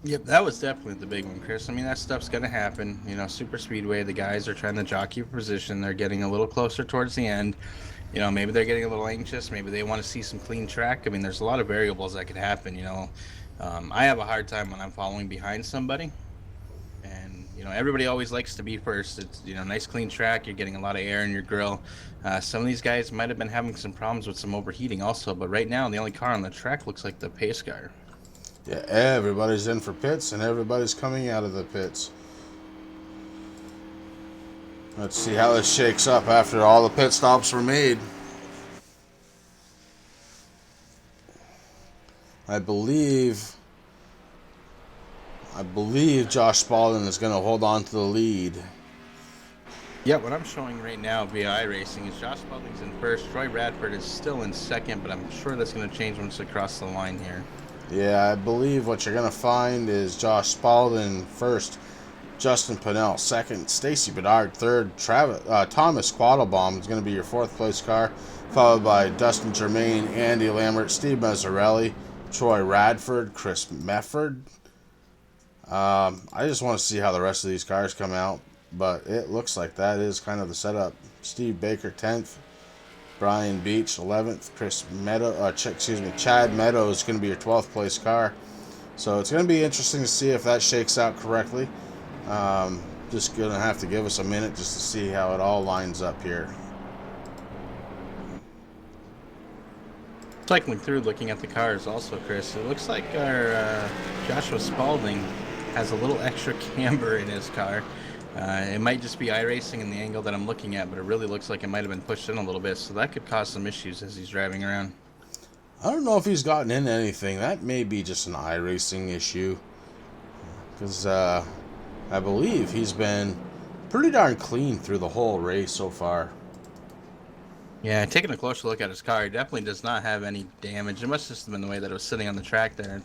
Yep, that was definitely the big one, Chris. I mean, that stuff's going to happen. You know, super speedway, the guys are trying to jockey for position. They're getting a little closer towards the end. You know, maybe they're getting a little anxious. Maybe they want to see some clean track. I mean, there's a lot of variables that could happen, you know. I have a hard time when I'm following behind somebody. And, you know, everybody always likes to be first. It's, you know, nice clean track. You're getting a lot of air in your grill. Some of these guys might have been having some problems with some overheating also. But right now, the only car on the track looks like the pace car. Yeah, everybody's in for pits, and everybody's coming out of the pits. Let's see how this shakes up after all the pit stops were made. I believe Josh Spalding is going to hold on to the lead. Yeah, what I'm showing right now via iRacing is Josh Spalding's in first. Troy Radford is still in second, but I'm sure that's going to change once they cross the line here. Yeah, I believe what you're going to find is Josh Spalding first, Justin Pinnell second, Stacy Bedard third, Thomas Quattlebaum is going to be your fourth place car, followed by Dustin Germain, Andy Lambert, Steve Mazzarelli, Troy Radford, Chris Mefford. I just want to see how the rest of these cars come out, but it looks like that is kind of the setup. Steve Baker 10th, Brian Beach 11th, Chad Meadows is going to be your 12th place car. So it's going to be interesting to see if that shakes out correctly. Just going to have to give us a minute just to see how it all lines up here. Cycling through, looking at the cars also, Chris, it looks like our Joshua Spalding has a little extra camber in his car. It might just be iRacing in the angle that I'm looking at, but it really looks like it might have been pushed in a little bit, so that could cause some issues as he's driving around. I don't know if he's gotten into anything. That may be just an iRacing issue, because I believe he's been pretty darn clean through the whole race so far. Yeah, taking a closer look at his car, he definitely does not have any damage. It must just have been the way that it was sitting on the track there.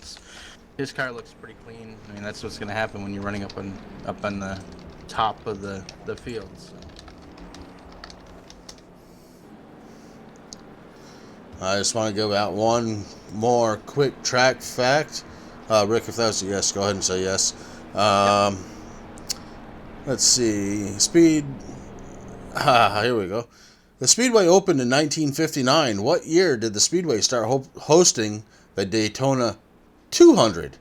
His car looks pretty clean. I mean, that's what's going to happen when you're running up on the top of the field. So. I just want to give out one more quick track fact. Rick, if that was a yes, go ahead and say yes. Let's see. Speed. Here we go. The Speedway opened in 1959. What year did the Speedway start hosting the Daytona 200?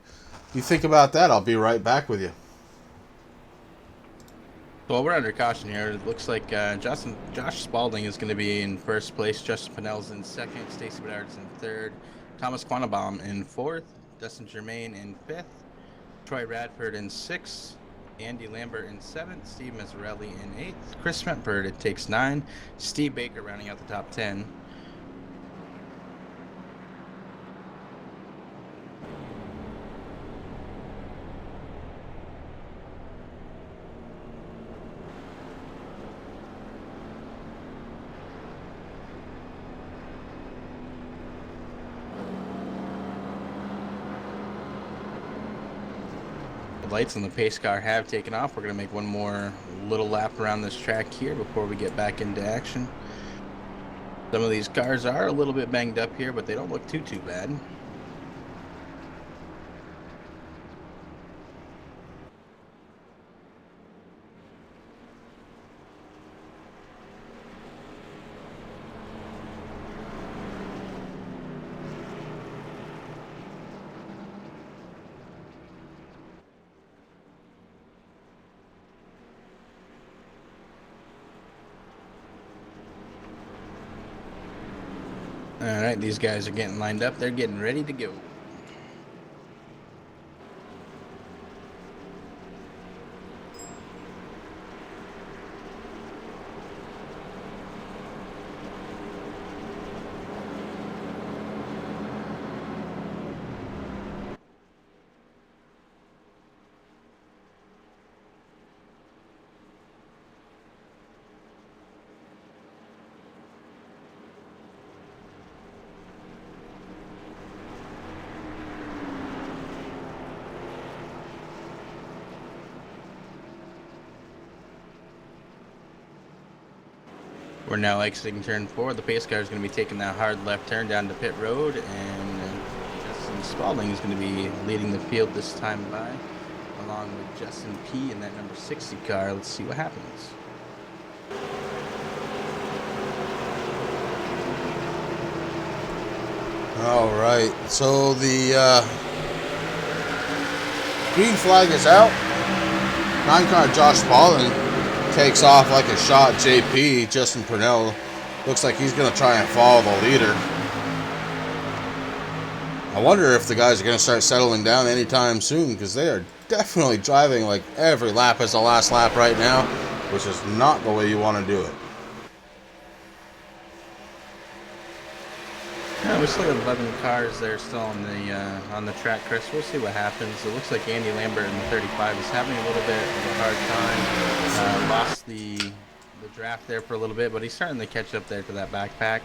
You think about that, I'll be right back with you. Well, we're under caution here. It looks like Josh Spalding is going to be in first place. Justin Pinnell's in second. Stacy Bedard's in third. Thomas Quattlebaum in fourth. Dustin Germain in fifth. Troy Radford in sixth. Andy Lambert in seventh. Steve Mazzarelli in eighth. Chris Mefford, it takes 9. Steve Baker rounding out the top 10. The lights on the pace car have taken off. We're going to make one more little lap around this track here before we get back into action. Some of these cars are a little bit banged up here, but they don't look too bad. All right, these guys are getting lined up. They're getting ready to go. We're now exiting turn 4. The pace car is going to be taking that hard left turn down to pit road, and Justin Spalding is going to be leading the field this time by, along with Justin P. in that number 60 car. Let's see what happens. All right, so the green flag is out. 9 car Josh Spalding takes off like a shot. JP, Justin Purnell, looks like he's going to try and follow the leader. I wonder if the guys are going to start settling down anytime soon, because they are definitely driving like every lap is the last lap right now, which is not the way you want to do it. Yeah, we still got 11 cars there still on the track, Chris. We'll see what happens. It looks like Andy Lambert in the 35 is having a little bit of a hard time. Lost the draft there for a little bit, but he's starting to catch up there to that backpack.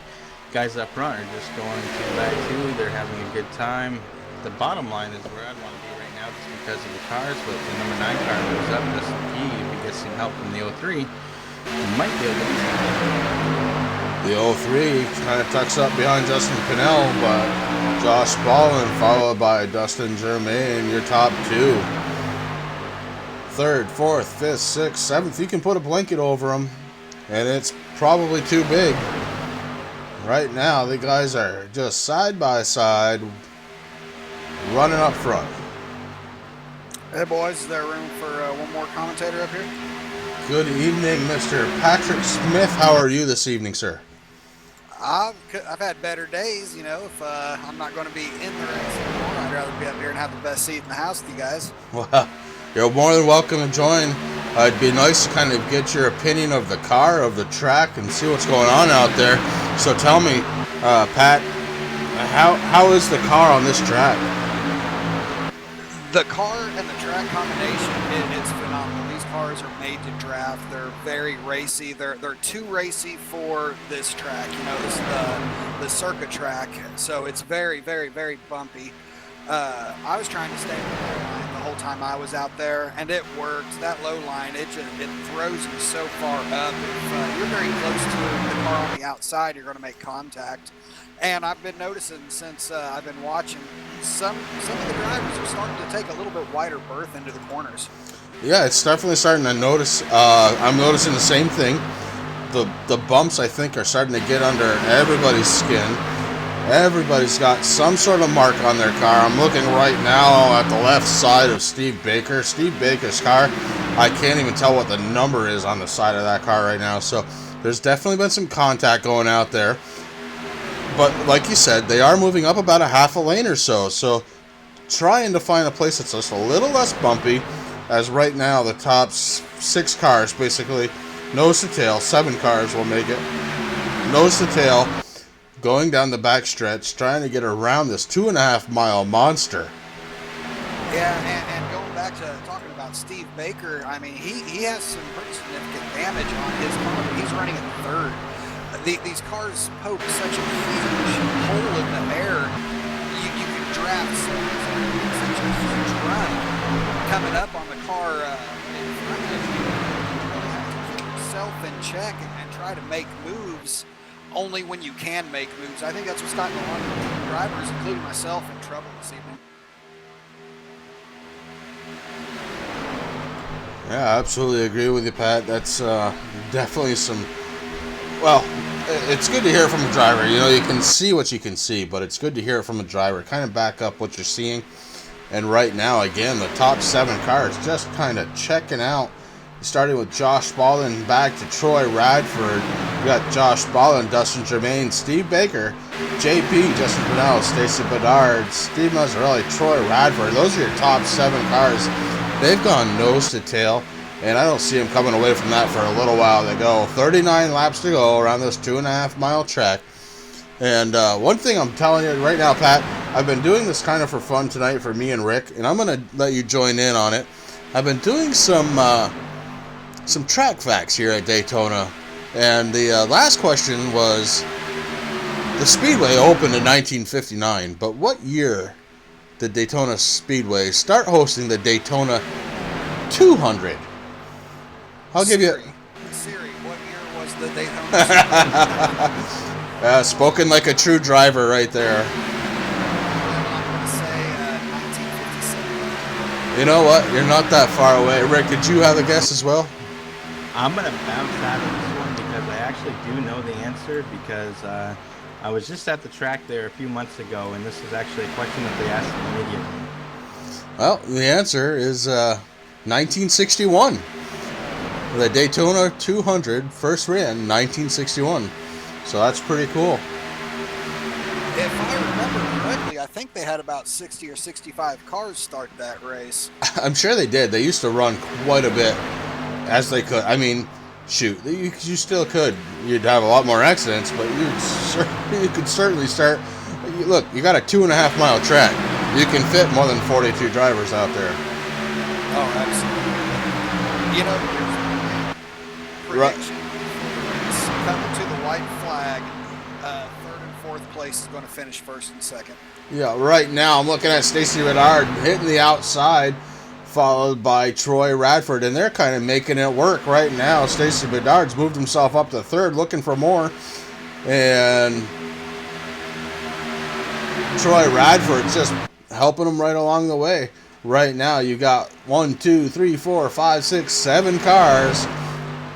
Guys up front are just going to back 2. They're having a good time. The bottom line is where I'd want to be right now just because of the cars, but the number 9 car moves up just the key. If he gets some help from the 03, he might be able to. The 03 kind of tucks up behind Justin Pennell, but Josh Spalding followed by Dustin Germain, your top 2. 3rd, 4th, 5th, 6th, 7th. You can put a blanket over them, and it's probably too big. Right now, the guys are just side by side, running up front. Hey boys, is there room for one more commentator up here? Good evening, Mr. Patrick Smith. How are you this evening, sir? I've had better days, you know. If I'm not going to be in the race anymore, I'd rather be up here and have the best seat in the house with you guys. Well, you're more than welcome to join. It'd be nice to kind of get your opinion of the car, of the track, and see what's going on out there. So tell me, Pat, how is the car on this track? The car and the track combination, it's phenomenal. These cars are made to draft. They're very racy. They're too racy for this track. You know, this is the circuit track, so it's very, very, very bumpy. I was trying to stay in the low line the whole time I was out there, and it worked. That low line, it throws you so far up. If you're very close to the car on the outside, you're going to make contact. And I've been noticing since I've been watching, some of the drivers are starting to take a little bit wider berth into the corners. Yeah, it's definitely starting to notice. I'm noticing the same thing. The bumps, I think, are starting to get under everybody's skin. Everybody's got some sort of mark on their car. I'm looking right now at the left side of Steve Baker. Steve Baker's car, I can't even tell what the number is on the side of that car right now. So there's definitely been some contact going out there. But like you said, they are moving up about a half a lane or so. So trying to find a place that's just a little less bumpy, as right now the top 6 cars, basically nose to tail, 7 cars will make it, nose to tail, going down the back stretch, trying to get around this 2.5 mile monster. Yeah, and going back to talking about Steve Baker, I mean, he has some pretty significant damage on his car. He's running in 3rd. These cars poke such a huge hole in the air. You can draft such a huge run coming up on the car in front of you. You really have to keep yourself in check and try to make moves only when you can make moves. I think that's what's gotten a lot of drivers, including myself, in trouble this evening. Yeah, I absolutely agree with you, Pat. That's definitely some... Well, it's good to hear it from a driver. You know, you can see what you can see, but it's good to hear it from a driver. Kind of back up what you're seeing. And right now, again, the top 7 cars just kind of checking out. Starting with Josh Spalding back to Troy Radford. We got Josh Spalding, Dustin Germain, Steve Baker, JP, Justin Brunel, Stacy Bedard, Steve Mazzarelli, Troy Radford. Those are your top 7 cars. They've gone nose to tail, and I don't see them coming away from that for a little while to go. 39 laps to go around this 2.5-mile track. And one thing I'm telling you right now, Pat, I've been doing this kind of for fun tonight for me and Rick, and I'm going to let you join in on it. I've been doing some track facts here at Daytona, and the last question was, the Speedway opened in 1959, but what year did Daytona Speedway start hosting the Daytona 200? I'll give you... Siri, what year was the Daytona? Spoken like a true driver right there. I'm going to say 1957. You know what? You're not that far away. Rick, did you have a guess as well? I'm going to bounce out of this one because I actually do know the answer, because I was just at the track there a few months ago, and this is actually a question that they asked in the media room. Well, the answer is 1961. The Daytona 200 first ran 1961. So that's pretty cool. If I remember correctly, I think they had about 60 or 65 cars start that race. I'm sure they did. They used to run quite a bit as they could. I mean, shoot, you still could. You'd have a lot more accidents, but you could certainly start. Look, you got a 2.5-mile track. You can fit more than 42 drivers out there. Oh, absolutely. You know, prediction. Coming to the white flag, 3rd and 4th place is going to finish 1st and 2nd. Yeah, right now I'm looking at Stacy Bedard hitting the outside, followed by Troy Radford, and they're kind of making it work right now. Stacy Bedard's moved himself up to 3rd, looking for more, and Troy Radford's just helping him right along the way. Right now you got 1, 2, 3, 4, 5, 6, 7 cars.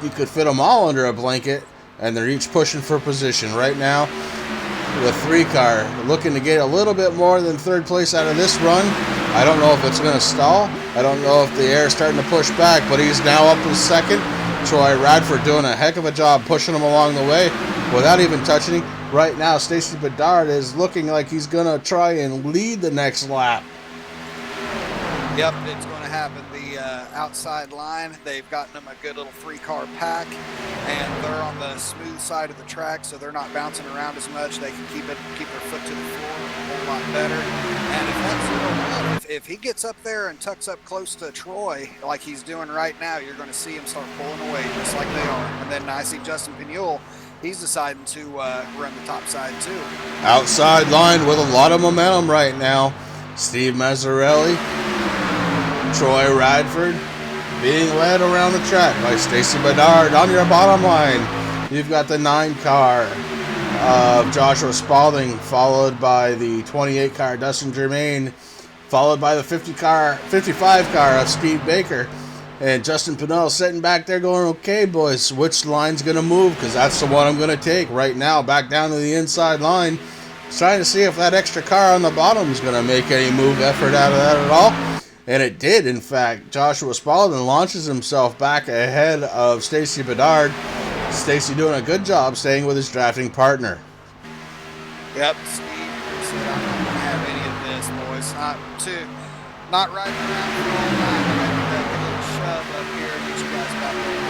You could fit them all under a blanket, and they're each pushing for position. Right now, the 3 car looking to get a little bit more than 3rd place out of this run. I don't know if it's going to stall. I don't know if the air is starting to push back, but he's now up to 2nd. Troy Radford doing a heck of a job pushing him along the way without even touching him. Right now, Stacy Bedard is looking like he's going to try and lead the next lap. Yep, it's going to happen. The outside line, they've gotten them a good little 3-car pack, and they're on the smooth side of the track, so they're not bouncing around as much. They can keep their foot to the floor a whole lot better. And if that's if he gets up there and tucks up close to Troy like he's doing right now, you're going to see him start pulling away just like they are. And then I see Justin Pignol. He's deciding to run the top side too. Outside line with a lot of momentum right now. Steve Mazzarelli, Troy Radford being led around the track by Stacy Bedard. On your bottom line, you've got the 9 car of Joshua Spalding, followed by the 28 car Dustin Germain, followed by the 55 car of Steve Baker. And Justin Pinnell sitting back there going, okay, boys, which line's going to move? Because that's the one I'm going to take right now, back down to the inside line. Trying to see if that extra car on the bottom is going to make any move effort out of that at all. And it did, in fact. Joshua Spalding launches himself back ahead of Stacy Bedard. Stacy doing a good job staying with his drafting partner. Yep, Steve said, I'm not going to have any of this, boys. Not riding around for all night. I'm going to take a little shove up here and get you guys back over.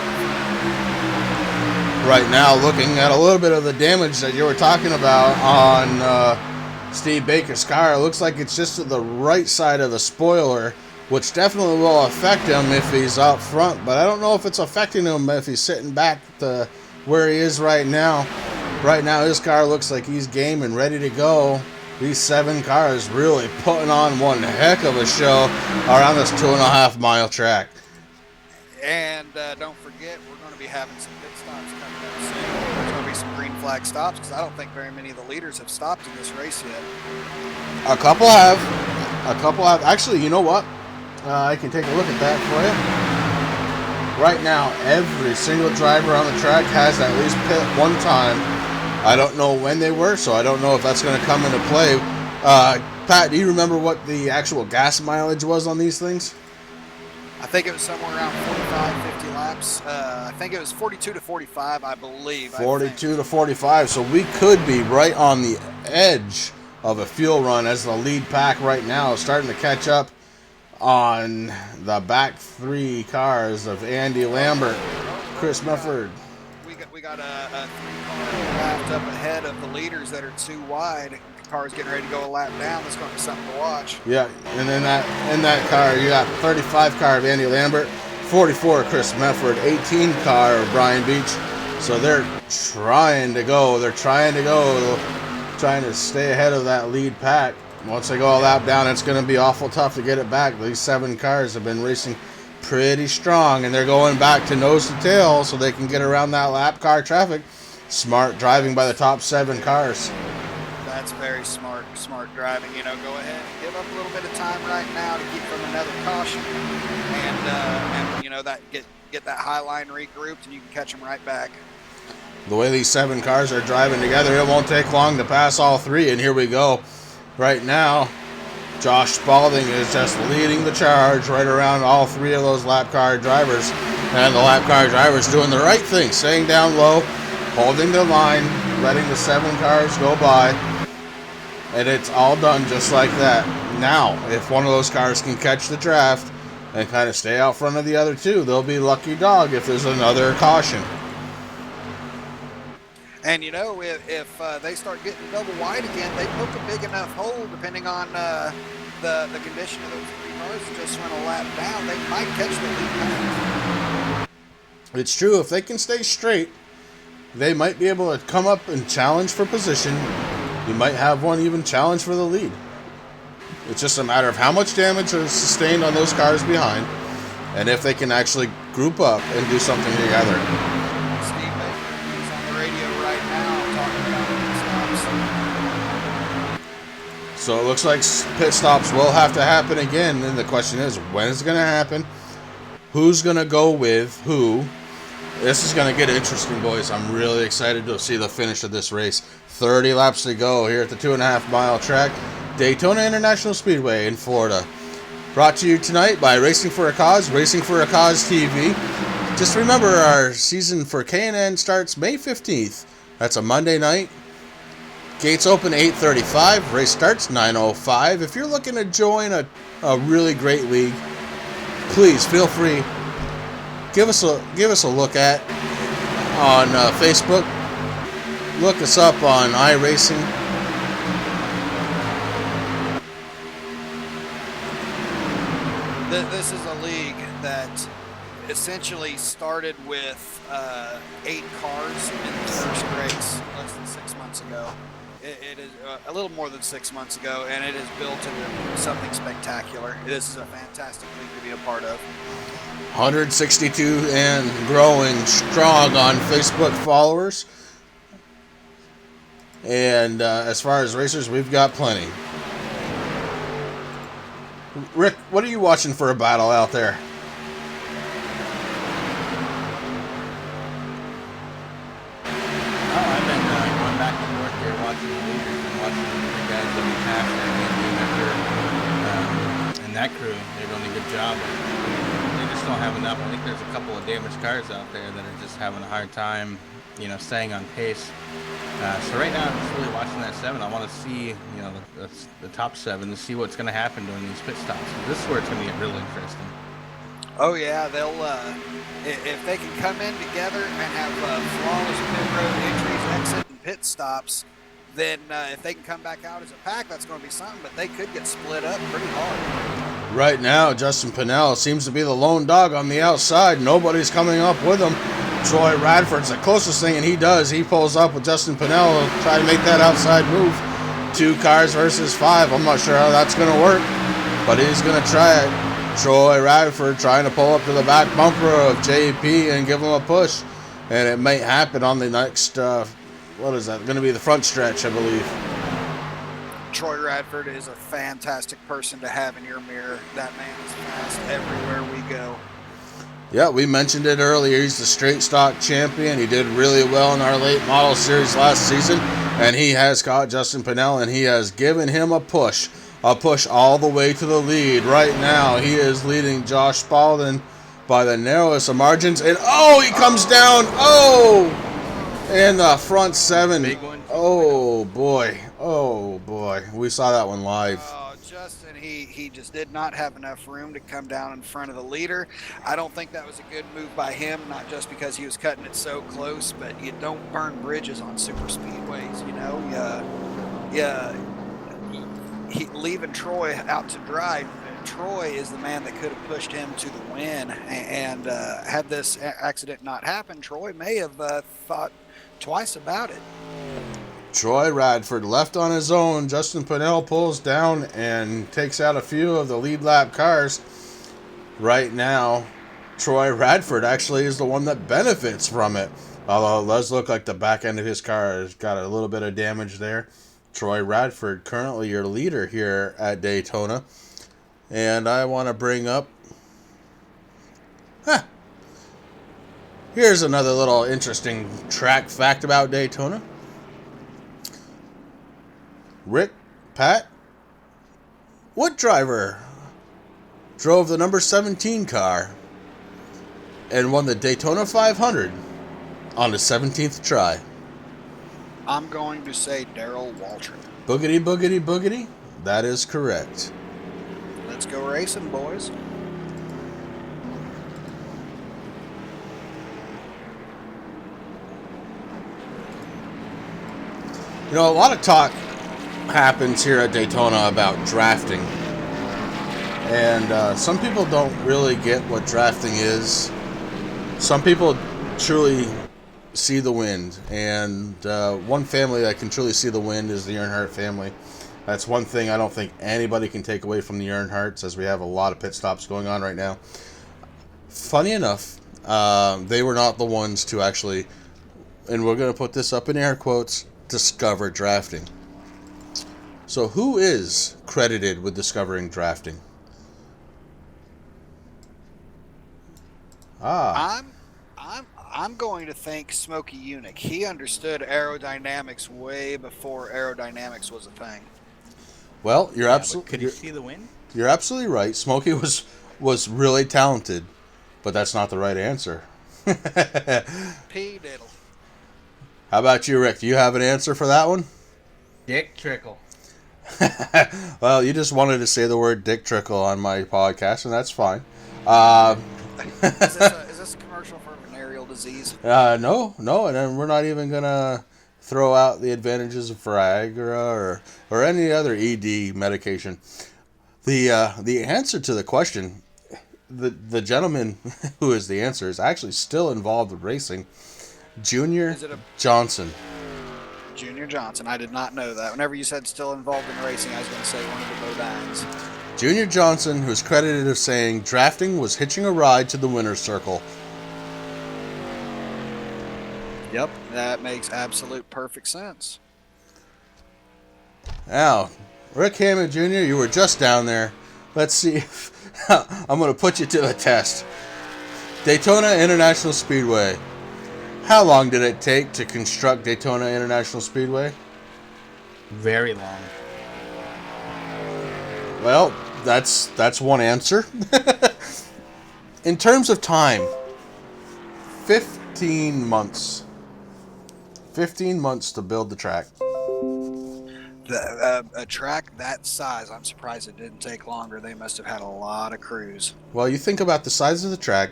Right now, looking at a little bit of the damage that you were talking about on Steve Baker's car, it looks like it's just to the right side of the spoiler, which definitely will affect him if he's up front, but I don't know if it's affecting him if he's sitting back to where he is right now. Right now, his car looks like he's game and ready to go. These 7 cars really putting on one heck of a show around this 2.5-mile track. And don't forget, we're going to be having some pit stops coming up soon. There's going to be some green flag stops because I don't think very many of the leaders have stopped in this race yet. A couple have. Actually, you know what? I can take a look at that for you. Right now, every single driver on the track has at least pit one time. I don't know when they were, so I don't know if that's going to come into play. Pat, do you remember what the actual gas mileage was on these things? I think it was somewhere around 45, 50 laps. I think it was 42 to 45, I believe. 42 to 45. So we could be right on the edge of a fuel run as the lead pack right now is starting to catch up on the back three cars of Andy Lambert, Chris Mefford. We got a 3-car draft up ahead of the leaders that are too wide. Cars getting ready to go a lap down. That's going to be something to watch. Yeah, and in that car, you got 35 car of Andy Lambert, 44 Chris Mefford, 18 car of Brian Beach. So they're trying to go. Trying to stay ahead of that lead pack. Once they go a lap down, it's going to be awful tough to get it back. These 7 cars have been racing pretty strong, and they're going back to nose to tail so they can get around that lap car traffic. Smart driving by the top 7 cars. That's very smart driving. Go ahead and give up a little bit of time right now to keep from another caution, and that get that high line regrouped, and you can catch them right back. The way these 7 cars are driving together, it won't take long to pass all 3, and here we go. Right now, Josh Spalding is just leading the charge right around all 3 of those lap car drivers, and the lap car drivers doing the right thing, staying down low, holding the line, letting the 7 cars go by, and it's all done just like that. Now, if one of those cars can catch the draft and kind of stay out front of the other 2, they'll be lucky dog if there's another caution. And if they start getting double wide again, they poke a big enough hole, depending on the condition of those 3 cars that just went a lap down, they might catch the lead pack. It's true, if they can stay straight, they might be able to come up and challenge for position. You might have one even challenge for the lead. It's just a matter of how much damage is sustained on those cars behind, and if they can actually group up and do something together. Steve Baker, he's on the radio right now talking about pit stops. So it looks like pit stops will have to happen again, and the question is, when is it going to happen? Who's going to go with who? This is going to get interesting, boys. I'm really excited to see the finish of this race. 30 laps to go here at the 2.5 mile track, Daytona International Speedway in Florida. Brought to you tonight by Racing for a Cause, Racing for a Cause TV. Just remember, our season for K&N starts May 15th. That's a Monday night. Gates open 8:35. Race starts 9:05. If you're looking to join a really great league, please feel free. Give us a look at on Facebook. Look us up on iRacing. This is a league that essentially started with 8 cars in the first race less than 6 months ago. It is a little more than 6 months ago, and it is built into something spectacular. This is a fantastic league to be a part of. 162 and growing strong on Facebook followers. And as far as racers, we've got plenty. Rick, what are you watching for a battle out there? Oh, I've been going back and forth here watching the leaders and watching the guys that we have and that crew. They're doing a good job. They just don't have enough. I think there's a couple of damaged cars out there that are just having a hard time, staying on pace. So right now I'm just really watching that 7. I want to see, the top 7 to see what's going to happen during these pit stops. This is where it's going to get really interesting. Oh yeah, they'll if they can come in together and have flawless pit road entries, exit, and pit stops, then if they can come back out as a pack, that's going to be something. But they could get split up pretty hard. Right now, Justin Pinnell seems to be the lone dog on the outside. Nobody's coming up with him. Troy Radford's the closest thing, and he does. He pulls up with Justin Pinnell and try to make that outside move. 2 cars versus 5. I'm not sure how that's going to work, but he's going to try it. Troy Radford trying to pull up to the back bumper of JP and give him a push, and it may happen on the next, what is that? Going to be the front stretch, I believe. Troy Radford is a fantastic person to have in your mirror. That man is fast everywhere we go. Yeah, we mentioned it earlier. He's the straight stock champion. He did really well in our late model series last season, and he has caught Justin Pinnell, and he has given him a push all the way to the lead. Right now, he is leading Josh Spalding by the narrowest of margins. And oh, he comes down. Oh, and the front 7. Big one. Oh boy. Oh boy. We saw that one live. Justin, he just did not have enough room to come down in front of the leader. I don't think that was a good move by him, not just because he was cutting it so close, but you don't burn bridges on super speedways, you know. Leaving Troy out to dry. Troy is the man that could have pushed him to the win, and had this accident not happened, Troy may have thought twice about it. Troy Radford left on his own. Justin Pinnell pulls down and takes out a few of the lead lap cars. Right now, Troy Radford actually is the one that benefits from it. Although it does look like the back end of his car has got a little bit of damage there. Troy Radford, currently your leader here at Daytona. And I want to bring up... Here's another little interesting track fact about Daytona. Rick, Pat, what driver drove the number 17 car and won the Daytona 500 on the 17th try? I'm going to say Darrell Waltrip. Boogity, boogity, boogity. That is correct. Let's go racing, boys. You know, a lot of talk happens here at Daytona about drafting. And some people don't really get what drafting is. Some people truly see the wind. And one family that can truly see the wind is the Earnhardt family. That's one thing I don't think anybody can take away from the Earnhardts, as we have a lot of pit stops going on right now. Funny enough, they were not the ones to actually, and we're going to put this up in air quotes, discover drafting. So who is credited with discovering drafting? I'm going to think Smokey Yunick. He understood aerodynamics way before aerodynamics was a thing. Well, you're Yeah, absolutely. could you see the wind? You're absolutely right. Smokey was really talented, but that's not the right answer. P. Diddle. How about you, Rick? Do you have an answer for that one? Dick Trickle. Well, you just wanted to say the word Dick Trickle on my podcast, and that's fine. Is this a commercial for venereal disease? No, and then we're not even gonna throw out the advantages of Viagra or any other ED medication. The answer to the question, the gentleman who is the answer is actually still involved with racing. Junior Johnson. Junior Johnson. I did not know that. Whenever you said still involved in racing, I was going to say one of the Bodines. Junior Johnson, who's credited as saying drafting was hitching a ride to the winner's circle. Yep, that makes absolute perfect sense. Now, Rick Hammond Jr., you were just down there. Let's see if I'm going to put you to the test. Daytona International Speedway. How long did it take to construct Daytona International Speedway? Very long. Well, that's one answer. In terms of time, 15 months. 15 months to build the track. A track that size, I'm surprised it didn't take longer. They must have had a lot of crews. Well, you think about the size of the track,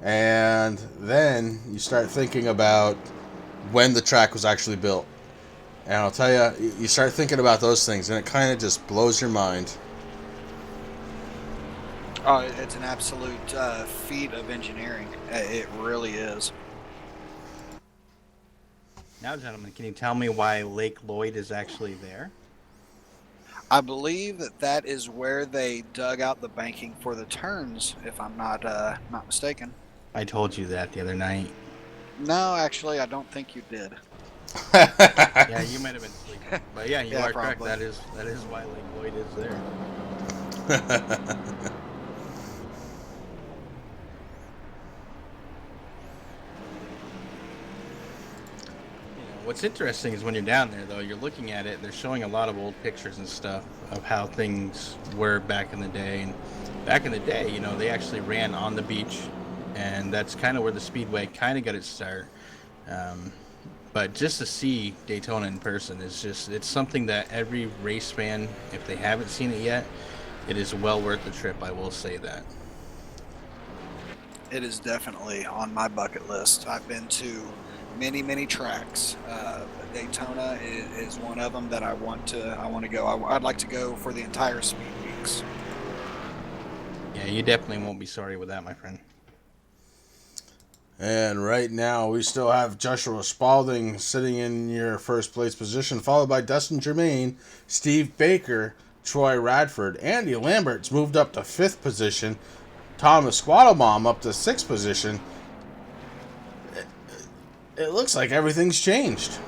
and then you start thinking about when the track was actually built. And I'll tell you, you start thinking about those things, and it kind of just blows your mind. Oh, it's an absolute feat of engineering. It really is. Now, gentlemen, can you tell me why Lake Lloyd is actually there? I believe that is where they dug out the banking for the turns, if I'm not mistaken. I told you that the other night. No, actually, I don't think you did. Yeah, you might have been sleeping. But yeah, you Yeah, are correct. probably. That is why Lake Lloyd is there. What's interesting is when you're down there, though, you're looking at it. They're showing a lot of old pictures and stuff of how things were back in the day. And back in the day, you know, they actually ran on the beach, and that's kind of where the Speedway kind of got its start. But just to see Daytona in person is it's something that every race fan, if they haven't seen it yet, it is well worth the trip. I will say that. It is definitely on my bucket list. I've been to many tracks. Daytona is one of them that I want to go. I'd like to go for the entire Speed Weeks. Yeah, you definitely won't be sorry with that, my friend. And right now, we still have Joshua Spalding sitting in your first place position, followed by Dustin Germain, Steve Baker, Troy Radford. Andy Lambert's moved up to 5th position. Thomas Squattlebaum up to 6th position. It looks like everything's changed.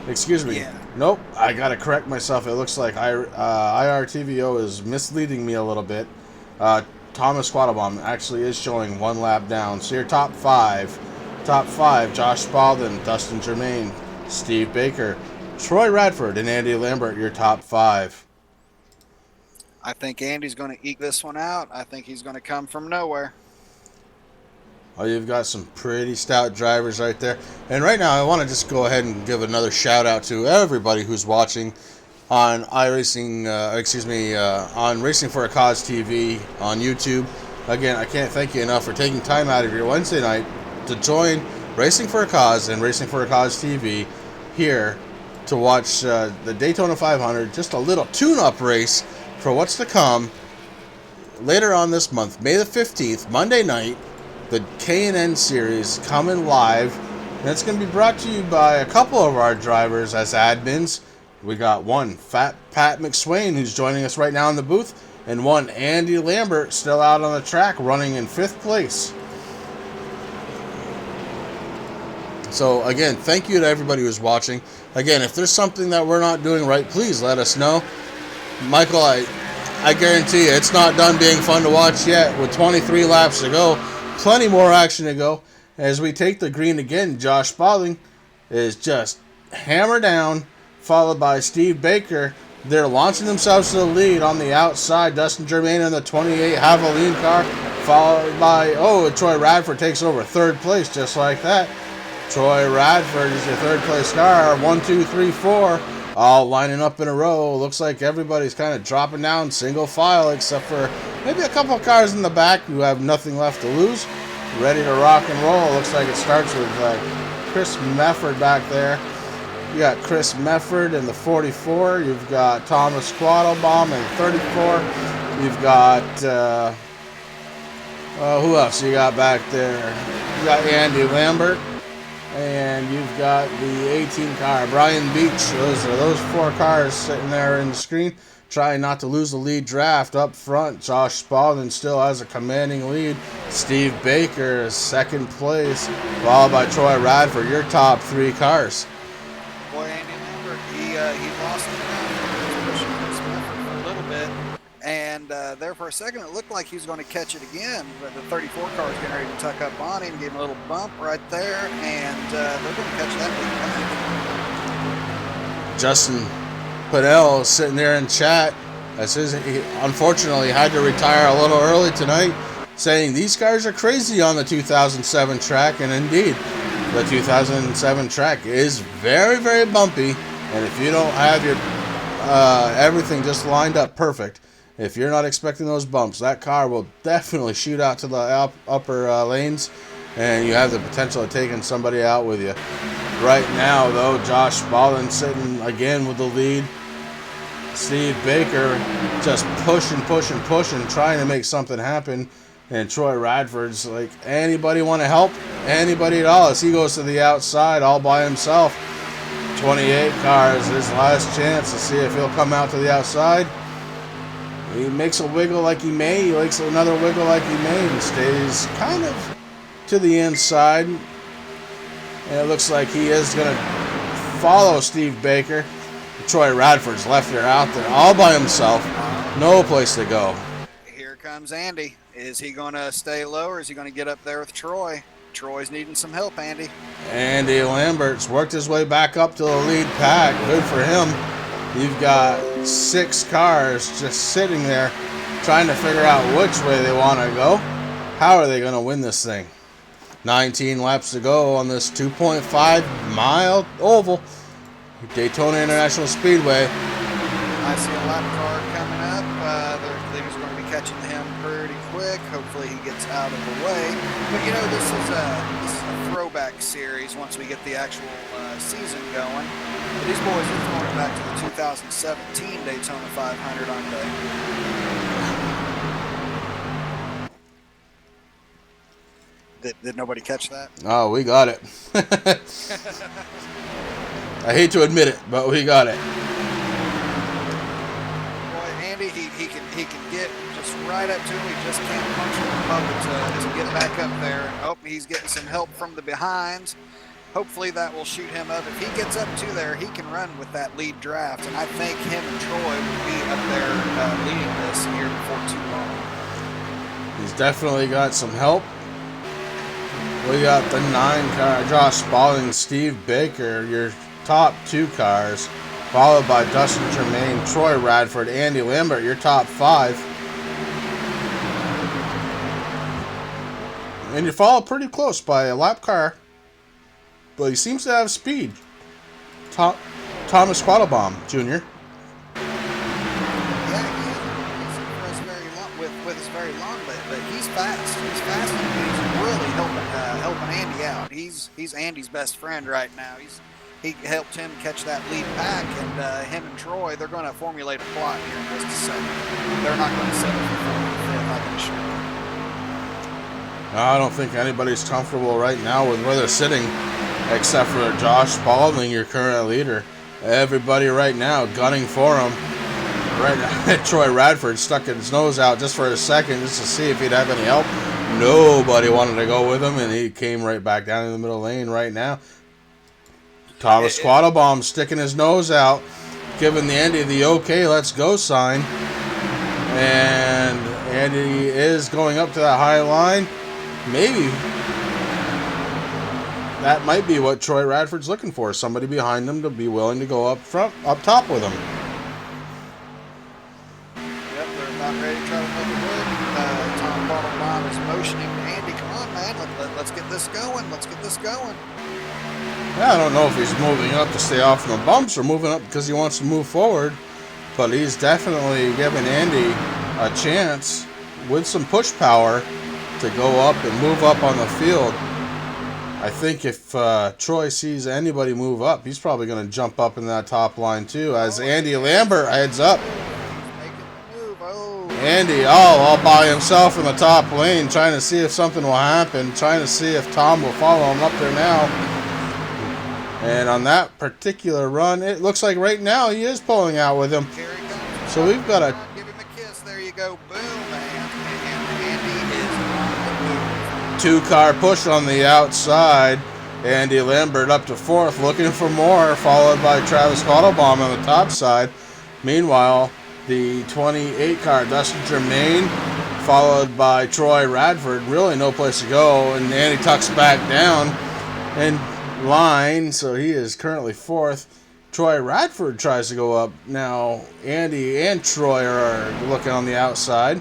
Excuse me. Yeah. Nope, I gotta correct myself. It looks like IRTVO is misleading me a little bit. Thomas Squattlebaum actually is showing 1 lap down. So your top five, Josh Spalding, Dustin Germain, Steve Baker, Troy Radford, and Andy Lambert, your top 5. I think Andy's going to eke this one out. I think he's going to come from nowhere. Oh, you've got some pretty stout drivers right there. And right now, I want to just go ahead and give another shout out to everybody who's watching on iRacing, on Racing for a Cause TV on YouTube. Again, I can't thank you enough for taking time out of your Wednesday night to join Racing for a Cause and Racing for a Cause TV here to watch the Daytona 500, just a little tune-up race for what's to come later on this month, May the 15th, Monday night. The K&N Series coming live, and it's going to be brought to you by a couple of our drivers as admins. We got one, Fat Pat McSwain, who's joining us right now in the booth, and one, Andy Lambert, still out on the track, running in 5th place. So, again, thank you to everybody who's watching. Again, if there's something that we're not doing right, please let us know. Michael, I guarantee you, it's not done being fun to watch yet. With 23 laps to go, plenty more action to go. As we take the green again, Josh Spalding is just hammer down, followed by Steve Baker. They're launching themselves to the lead on the outside. Dustin Germain in the 28 Havoline car, followed by, Troy Radford takes over 3rd place just like that. Troy Radford is your 3rd place car. 1, 2, 3, 4, all lining up in a row. Looks like everybody's kind of dropping down single file, except for maybe a couple of cars in the back who have nothing left to lose. Ready to rock and roll. Looks like it starts with Chris Mefford back there. You got Chris Mefford in the 44. You've got Thomas Squattlebaum in 34. You've got, who else you got back there? You got Andy Lambert. And you've got the 18 car, Brian Beach. Those 4 cars sitting there in the screen, trying not to lose the lead draft. Up front, Josh Spalding still has a commanding lead. Steve Baker is 2nd place, followed by Troy Radford, your top 3 cars. Boy, Andy Lambert, he lost the ground. He was pushing Chris Mefford for a little bit. And there for a second, it looked like he was going to catch it again. But the 34 car was getting ready to tuck up on him, gave him a little bump right there, and they're going to catch that lead back. Justin Pinnell is sitting there in chat. He unfortunately had to retire a little early tonight, saying these cars are crazy on the 2007 track. And indeed, the 2007 track is very, very bumpy. And if you don't have your everything just lined up perfect, if you're not expecting those bumps, that car will definitely shoot out to the upper lanes, and you have the potential of taking somebody out with you. Right now, though, Josh Spalding sitting again with the lead. Steve Baker just pushing, trying to make something happen. And Troy Radford's like, anybody want to help? Anybody at all? As he goes to the outside all by himself. 28 cars, his last chance to see if he'll come out to the outside. He makes a wiggle like he may. He makes another wiggle like he may. And stays kind of to the inside. And it looks like he is going to follow Steve Baker. Troy Radford's left there out there all by himself. No place to go. Here comes Andy. Is he going to stay low, or is he going to get up there with Troy? Troy's needing some help, Andy. Andy Lambert's worked his way back up to the lead pack. Good for him. You've got 6 cars just sitting there trying to figure out which way they want to go. How are they going to win this thing? 19 laps to go on this 2.5-mile oval. Daytona International Speedway. I see a lap car coming up. They're going to be catching him pretty quick. Hopefully he gets out of the way. But you know, this is a throwback series once we get the actual season going. But these boys are throwing it back to the 2017 Daytona 500, aren't they? Did nobody catch that? Oh, we got it. I hate to admit it, but we got it. Boy, Andy, he can get just right up to him. He just can't puncture the puppet to get back up there. Oh, he's getting some help from the behind. Hopefully that will shoot him up. If he gets up to there, he can run with that lead draft, and I think him and Troy will be up there leading this here before too long. He's definitely got some help. We got the 9 car, Josh Spalding, Steve Baker, your top 2 cars, followed by Dustin Germain, Troy Radford, Andy Lambert, your top 5. And you follow pretty close by a lap car, but he seems to have speed. Thomas Quattlebaum, Jr. Yeah, he's impressed with his very long, but he's fast. He's fast, and he's really helping Andy out. He's Andy's best friend right now. He helped him catch that lead pack, and him and Troy, they're going to formulate a plot here in just a second. They're not going to settle for 4th, I can assure you. I don't think anybody's comfortable right now with where they're sitting, except for Josh Spalding, your current leader. Everybody right now gunning for him. Right now, Troy Radford stuck his nose out just for a second just to see if he'd have any help. Nobody wanted to go with him, and he came right back down in the middle lane right now. Thomas Quattlebaum sticking his nose out, giving the Andy the okay, let's go sign. And Andy is going up to that high line. Maybe that might be what Troy Radford's looking for. Somebody behind him to be willing to go up top with him. Yep, they're about ready to try to make it work. Tom Quattlebaum is motioning to Andy, come on, man, let's get this going. Let's get this going. Yeah, I don't know if he's moving up to stay off from the bumps or moving up because he wants to move forward, but he's definitely giving Andy a chance with some push power to go up and move up on the field. I think if Troy sees anybody move up, he's probably going to jump up in that top line too, as Andy Lambert heads up. Andy all by himself in the top lane, trying to see if something will happen, trying to see if Tom will follow him up there now. And on that particular run, it looks like right now he is pulling out with him. So we've got a... Give him a kiss. There you go. Boom, man. And Andy is on the move. 2-car push on the outside. Andy Lambert up to 4th, looking for more, followed by Travis Quattlebaum on the top side. Meanwhile, the 28-car Dustin Germain, followed by Troy Radford. Really no place to go. And Andy tucks back down and line, so he is currently 4th. Troy Radford tries to go up. Now Andy and Troy are looking on the outside.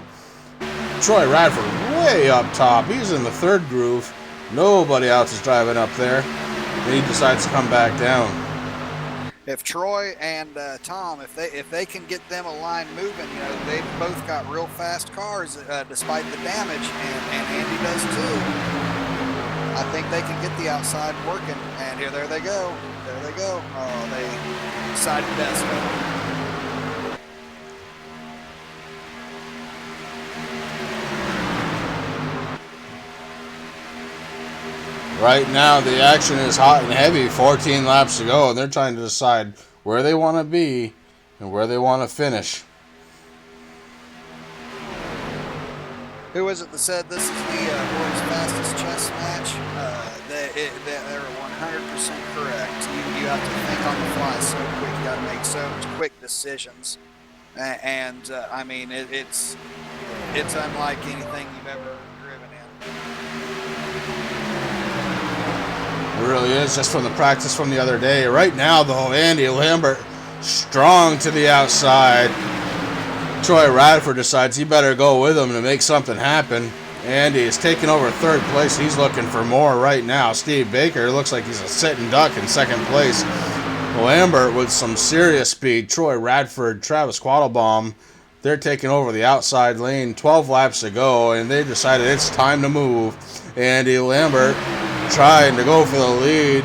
Troy Radford way up top. He's in the 3rd groove. Nobody else is driving up there. And he decides to come back down. If Troy and Tom, if they can get them a line moving, you know, they've both got real fast cars despite the damage, and Andy does too. I think they can get the outside working, and there they go. There they go. Oh, they decided best. Right now, the action is hot and heavy. 14 laps to go, and they're trying to decide where they want to be and where they want to finish. Who was it that said this is the world's fastest chess match? They're 100% correct. You have to think on the fly so quick. You got to make so quick decisions. And I mean, it's It's unlike anything you've ever driven in. It really is, just from the practice from the other day. Right now, though, Andy Lambert strong to the outside. Troy Radford decides he better go with him to make something happen. Andy is taking over third place. He's looking for more right now. Steve Baker looks like he's a sitting duck in second place. Lambert with some serious speed. Troy Radford, Travis Quattlebaum, they're taking over the outside lane. 12 laps to go, and they decided it's time to move. Andy Lambert trying to go for the lead.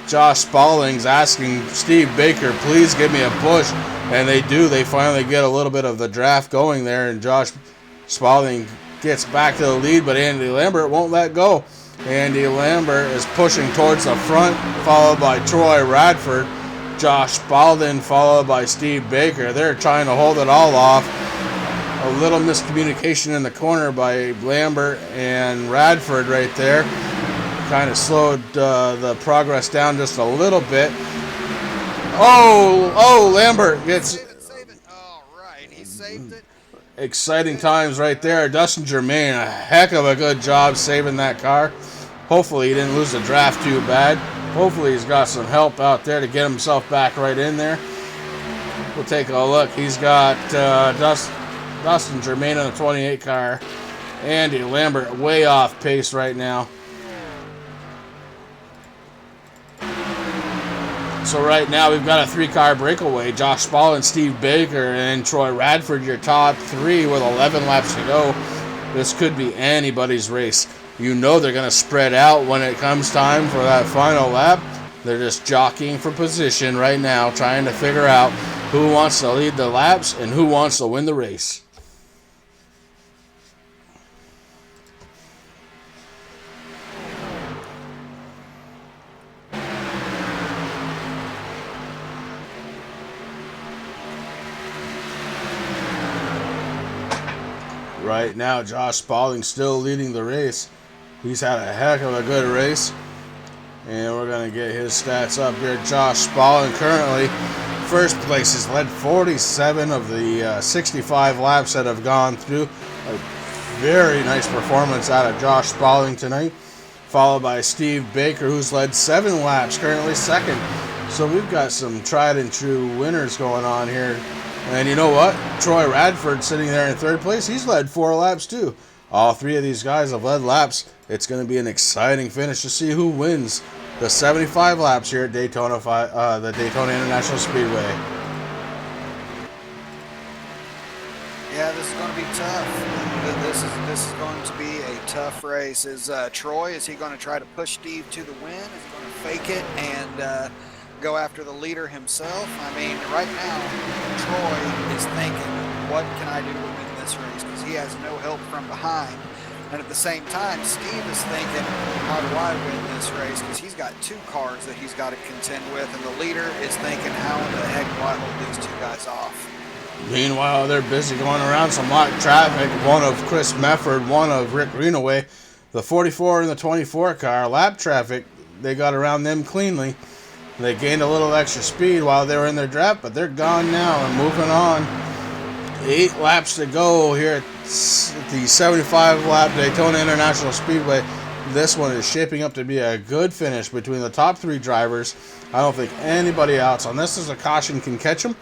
Josh Spalding's asking Steve Baker, please give me a push. And they do. They finally get a little bit of the draft going there, and Josh Spalding gets back to the lead, but Andy Lambert won't let go. Andy Lambert is pushing towards the front, followed by Troy Radford. Josh Spalding followed by Steve Baker. They're trying to hold it all off. A little miscommunication in the corner by Lambert and Radford right there. Kind of slowed the progress down just a little bit. Oh, Lambert gets... Save it. All right, he saved it. Exciting times right there. Dustin Germain, a heck of a good job saving that car. Hopefully he didn't lose the draft too bad. Hopefully he's got some help out there to get himself back right in there. We'll take a look. He's got Dustin Germain in the 28 car. Andy Lambert way off pace right now. So right now we've got a 3-car breakaway. Josh Spalding, Steve Baker, and Troy Radford, your top 3 with 11 laps to go. This could be anybody's race. You know they're going to spread out when it comes time for that final lap. They're just jockeying for position right now, trying to figure out who wants to lead the laps and who wants to win the race. Right now, Josh Spalding still leading the race. He's had a heck of a good race. And we're going to get his stats up here. Josh Spalding currently first place. He's led 47 of the 65 laps that have gone through. A very nice performance out of Josh Spalding tonight. Followed by Steve Baker, who's led 7 laps, currently second. So we've got some tried and true winners going on here. And you know what? Troy Radford sitting there in third place. He's led 4 laps too. All 3 of these guys have led laps. It's going to be an exciting finish to see who wins the 75 laps here at Daytona, the Daytona International Speedway. Yeah, this is going to be tough. This is going to be a tough race. Is Troy, is he going to try to push Steve to the win? Is he going to fake it and go after the leader himself? I mean, right now, Troy is thinking, what can I do to win this race? Because he has no help from behind. And at the same time, Steve is thinking, how do I win this race? Because he's got 2 cars that he's got to contend with. And the leader is thinking, how in the heck do I hold these 2 guys off? Meanwhile, they're busy going around some locked traffic. One of Chris Mefford, one of Rick Greenaway. The 44 and the 24 car, lap traffic, they got around them cleanly. They gained a little extra speed while they were in their draft, but they're gone now and moving on. 8 laps to go here at the 75-lap Daytona International Speedway. This one is shaping up to be a good finish between the top 3 drivers. I don't think anybody else, unless there's a caution, can catch them.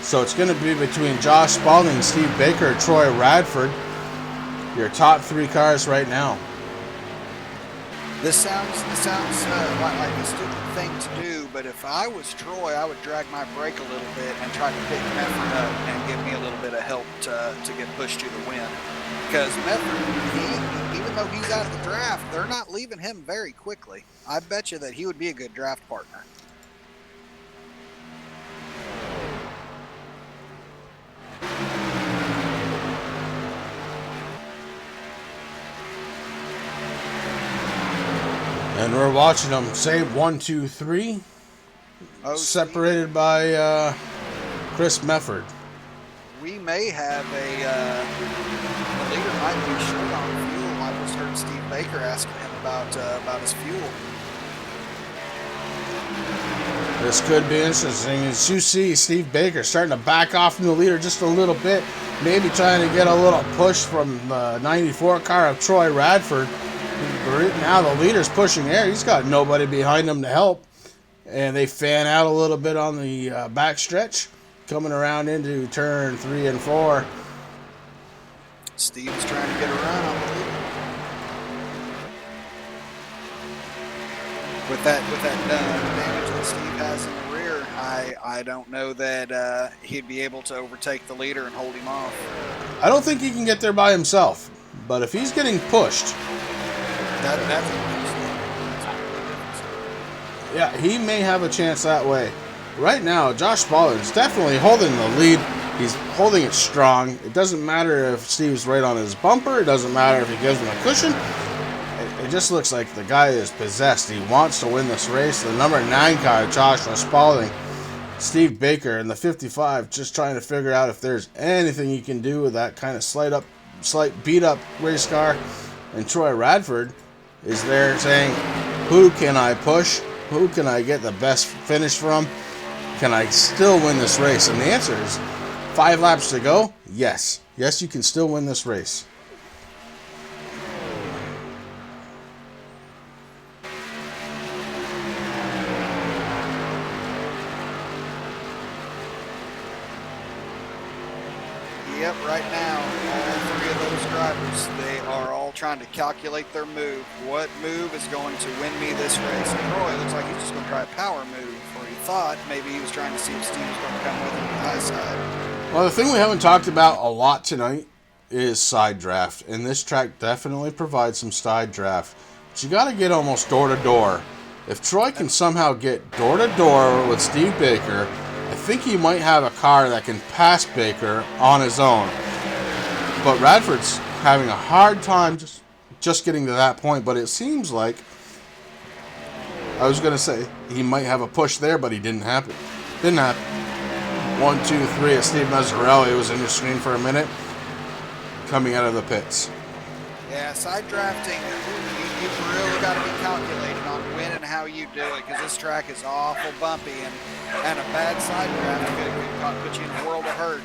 So it's going to be between Josh Spalding, Steve Baker, Troy Radford. Your top 3 cars right now. This sounds like a stupid thing to do, but if I was Troy, I would drag my brake a little bit and try to pick Mefford up and give me a little bit of help to get pushed to the win. Because Mefford, even though he's out of the draft, they're not leaving him very quickly. I bet you that he would be a good draft partner. And we're watching them save 1, 2, 3. Separated by Chris Mefford. We may have the leader might be short on fuel. I just heard Steve Baker asking him about his fuel. This could be interesting. As you see, Steve Baker starting to back off from the leader just a little bit. maybe trying to get a little push from the 94 car of Troy Radford. Right now the leader's pushing air. He's got nobody behind him to help. And they fan out a little bit on the back stretch, coming around into turn 3 and 4. Steve's trying to get a run, I believe. With that damage that Steve has in the rear, I don't know that he'd be able to overtake the leader and hold him off. I don't think he can get there by himself, but if he's getting pushed, yeah, he may have a chance that way. Right now, Josh Spalding is definitely holding the lead. He's holding it strong. It doesn't matter if Steve's right on his bumper. It doesn't matter if he gives him a cushion. It just looks like the guy is possessed. He wants to win this race. The number 9 car, Joshua Spalding, Steve Baker in the 55, just trying to figure out if there's anything he can do with that kind of slight beat-up race car. And Troy Radford is there saying, who can I push? Who can I get the best finish from? Can I still win this race? And the answer is 5 laps to go. Yes. Yes, you can still win this race. Yep, right now, all 3 of those drivers, they are all trying to calculate their move. What move is going to win me this race? And Troy looks like he's just going to try a power move, or he thought maybe he was trying to see if Steve was going to come with him to the high side. Well, the thing we haven't talked about a lot tonight is side draft, and this track definitely provides some side draft. But you got to get almost door to door. If Troy can somehow get door to door with Steve Baker, I think he might have a car that can pass Baker on his own. But Radford's having a hard time just getting to that point, but it seems like, I was going to say, he might have a push there, but he didn't happen. Didn't happen. 1, 2, 3 of Steve Mazzarelli was in the screen for a minute, coming out of the pits. Yeah, side drafting, you've really got to be calculating on when and how you do it, because this track is awful bumpy, and a bad side draft could put you in a world of hurt.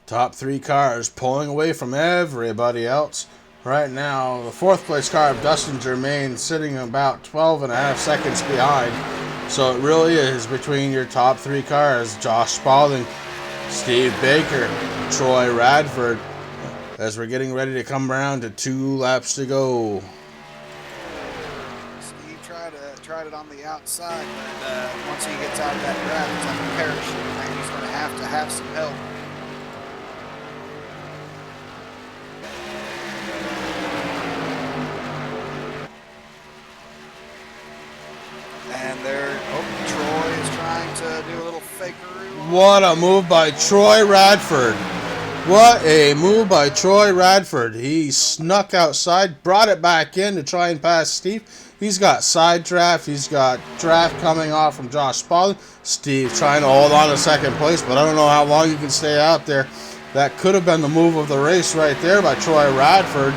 Top 3 cars pulling away from everybody else. Right now, the 4th place car of Dustin Germain sitting about 12.5 seconds behind. So it really is between your top 3 cars, Josh Spalding, Steve Baker, Troy Radford, as we're getting ready to come around to 2 laps to go. Steve tried it on the outside, but once he gets out of that draft, it's like a parachute, man. He's going to have some help. And Troy is trying to do a little fakeroo. What a move by Troy Radford. What a move by Troy Radford. He snuck outside, brought it back in to try and pass Steve. He's got side draft. He's got draft coming off from Josh Spalding. Steve trying to hold on to 2nd place, but I don't know how long you can stay out there. That could have been the move of the race right there by Troy Radford.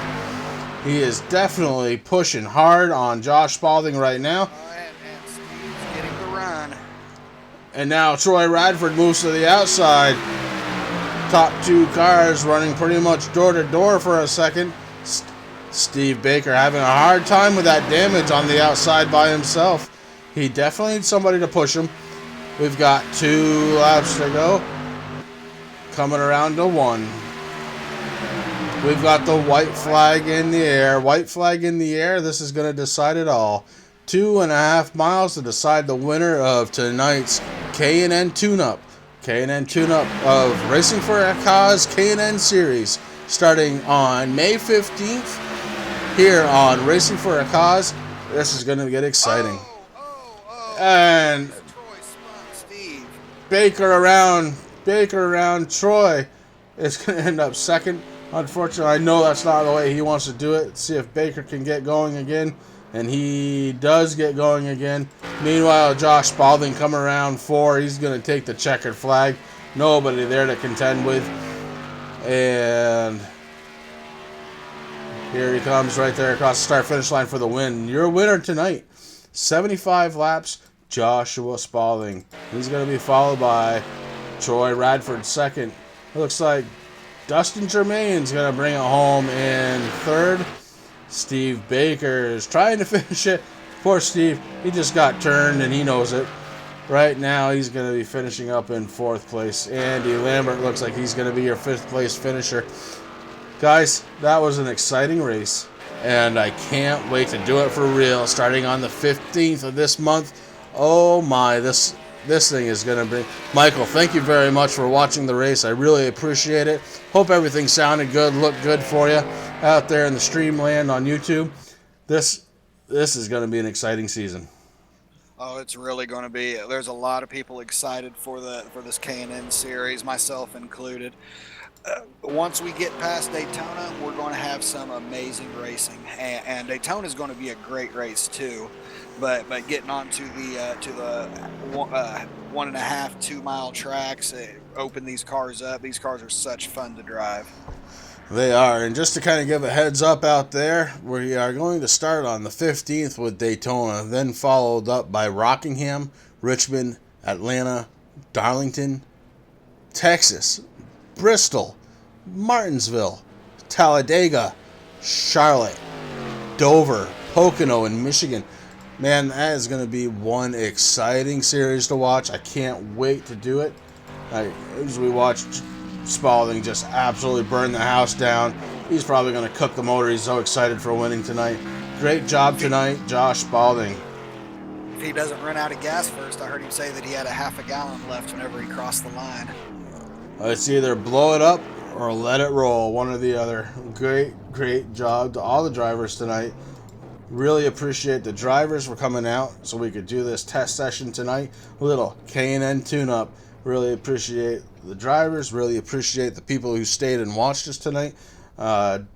He is definitely pushing hard on Josh Spalding right now. And Steve's getting the run. And now Troy Radford moves to the outside. Top 2 cars running pretty much door to door for a second. Steve Baker having a hard time with that damage on the outside by himself. He definitely needs somebody to push him. We've got 2 laps to go. Coming around to 1. We've got the white flag in the air. White flag in the air. This is going to decide it all. 2.5 miles to decide the winner of tonight's K&N Tune-Up. K&N Tune-Up of Racing for a Cause K&N Series, starting on May 15th here on Racing for a Cause. This is going to get exciting. And Troy spun Steve. Baker around Troy is going to end up 2nd. Unfortunately, I know that's not the way he wants to do it. Let's see if Baker can get going again. And he does get going again. Meanwhile, Josh Spalding coming around 4. He's going to take the checkered flag. Nobody there to contend with. And here he comes right there across the start-finish line for the win. Your winner tonight, 75 laps, Joshua Spalding. He's going to be followed by Troy Radford second. It looks like Dustin Germain's going to bring it home in third. Steve Baker is trying to finish it. Poor Steve. He just got turned and he knows it. Right now, he's going to be finishing up in fourth place. Andy Lambert looks like he's going to be your fifth place finisher. Guys, that was an exciting race, and I can't wait to do it for real starting on the 15th of this month. Oh my, this thing is going to be... Michael, thank you very much for watching the race. I really appreciate it. Hope everything sounded good, looked good for you out there in the streamland on YouTube. This is going to be an exciting season. Oh, it's really going to be. There's a lot of people excited for this K&N series, myself included. Once we get past Daytona, we're going to have some amazing racing, and Daytona is going to be a great race too. But getting on to the 1.5, 2 mile tracks, open these cars up. These cars are such fun to drive. They are, and just to kind of give a heads up out there, we are going to start on the 15th with Daytona, then followed up by Rockingham, Richmond, Atlanta, Darlington, Texas, Bristol, Martinsville, Talladega, Charlotte, Dover, Pocono, and Michigan. Man, that is going to be one exciting series to watch. I can't wait to do it. As we watched Spalding just absolutely burn the house down. He's probably going to cook the motor. He's so excited for winning tonight. Great job tonight, Josh Spalding. If he doesn't run out of gas first, I heard him say that he had a half a gallon left whenever he crossed the line. It's either blow it up or let it roll, one or the other. Great job to all the drivers tonight. Really appreciate the drivers for coming out so we could do this test session tonight. A little K&N tune-up. Really appreciate the drivers. Really appreciate the people who stayed and watched us tonight. I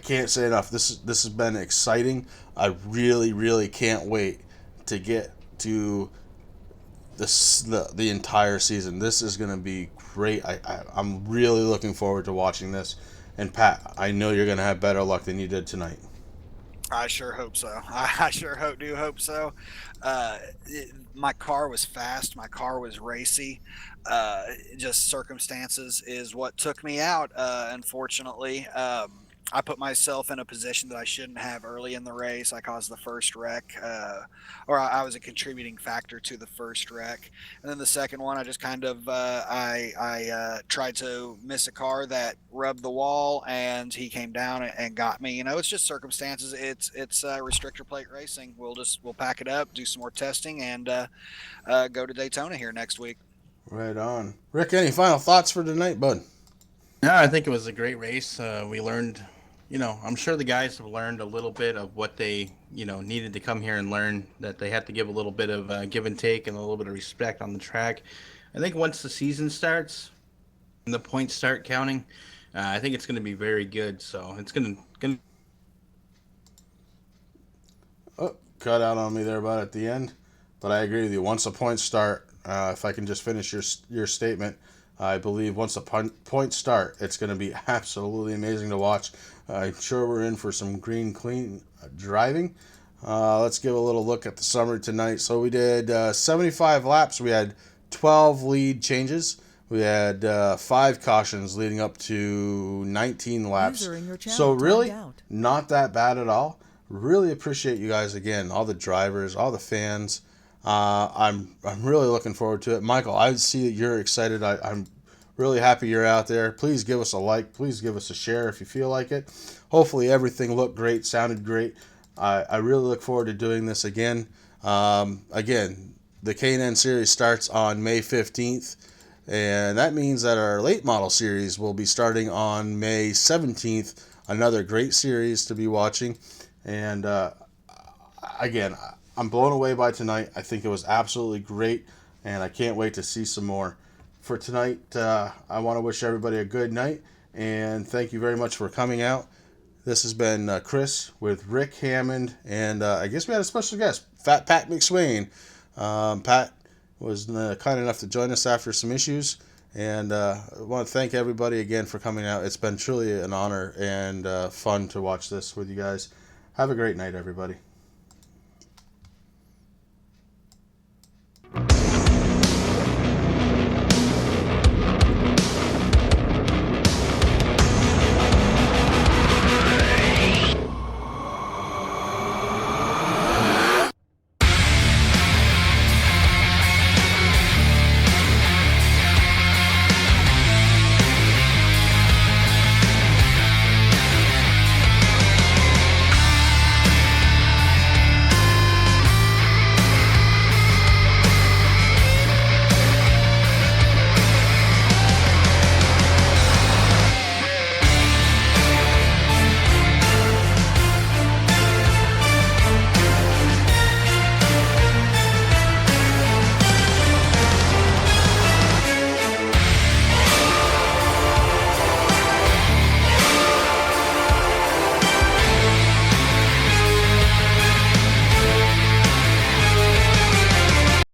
can't say enough. This has been exciting. I really can't wait to get to the entire season. This is going to be great. I'm really looking forward to watching this. And Pat, I know you're going to have better luck than you did tonight. I sure hope so. I sure hope so. My car was fast. My car was racy. Just circumstances is what took me out, unfortunately. I put myself in a position that I shouldn't have early in the race. I caused the first wreck, or I was a contributing factor to the first wreck. And then the second one, I just kind of I tried to miss a car that rubbed the wall, and he came down and got me. You know, it's just circumstances. It's restrictor plate racing. We'll pack it up, do some more testing, and go to Daytona here next week. Right on. Rick, any final thoughts for tonight, bud? Yeah, I think it was a great race. We learned, I'm sure the guys have learned a little bit of what they, needed to come here and learn, that they had to give a little bit of give and take and a little bit of respect on the track. I think once the season starts and the points start counting, I think it's going to be very good. So it's going to. Oh, cut out on me there, bud, at the end. But I agree with you. Once the points start, if I can just finish your statement, I believe once the points start, it's going to be absolutely amazing to watch. I'm sure we're in for some green, clean driving. Let's give a little look at the summary tonight. So we did 75 laps. We had 12 lead changes. We had 5 cautions leading up to 19 laps. So really, not that bad at all. Really appreciate you guys again, all the drivers, all the fans. I'm really looking forward to it. Michael, I see that you're excited. I'm really happy you're out there. Please give us a like. Please give us a share if you feel like it. Hopefully everything looked great, sounded great. I really look forward to doing this again. Again, the K&N series starts on May 15th, and that means that our late model series will be starting on May 17th. Another great series to be watching. And again, I'm blown away by tonight. I think it was absolutely great, and I can't wait to see some more. For tonight, I want to wish everybody a good night, and thank you very much for coming out. This has been Chris with Rick Hammond, and I guess we had a special guest, Fat Pat McSwain. Pat was kind enough to join us after some issues, and I want to thank everybody again for coming out. It's been truly an honor and fun to watch this with you guys. Have a great night, everybody.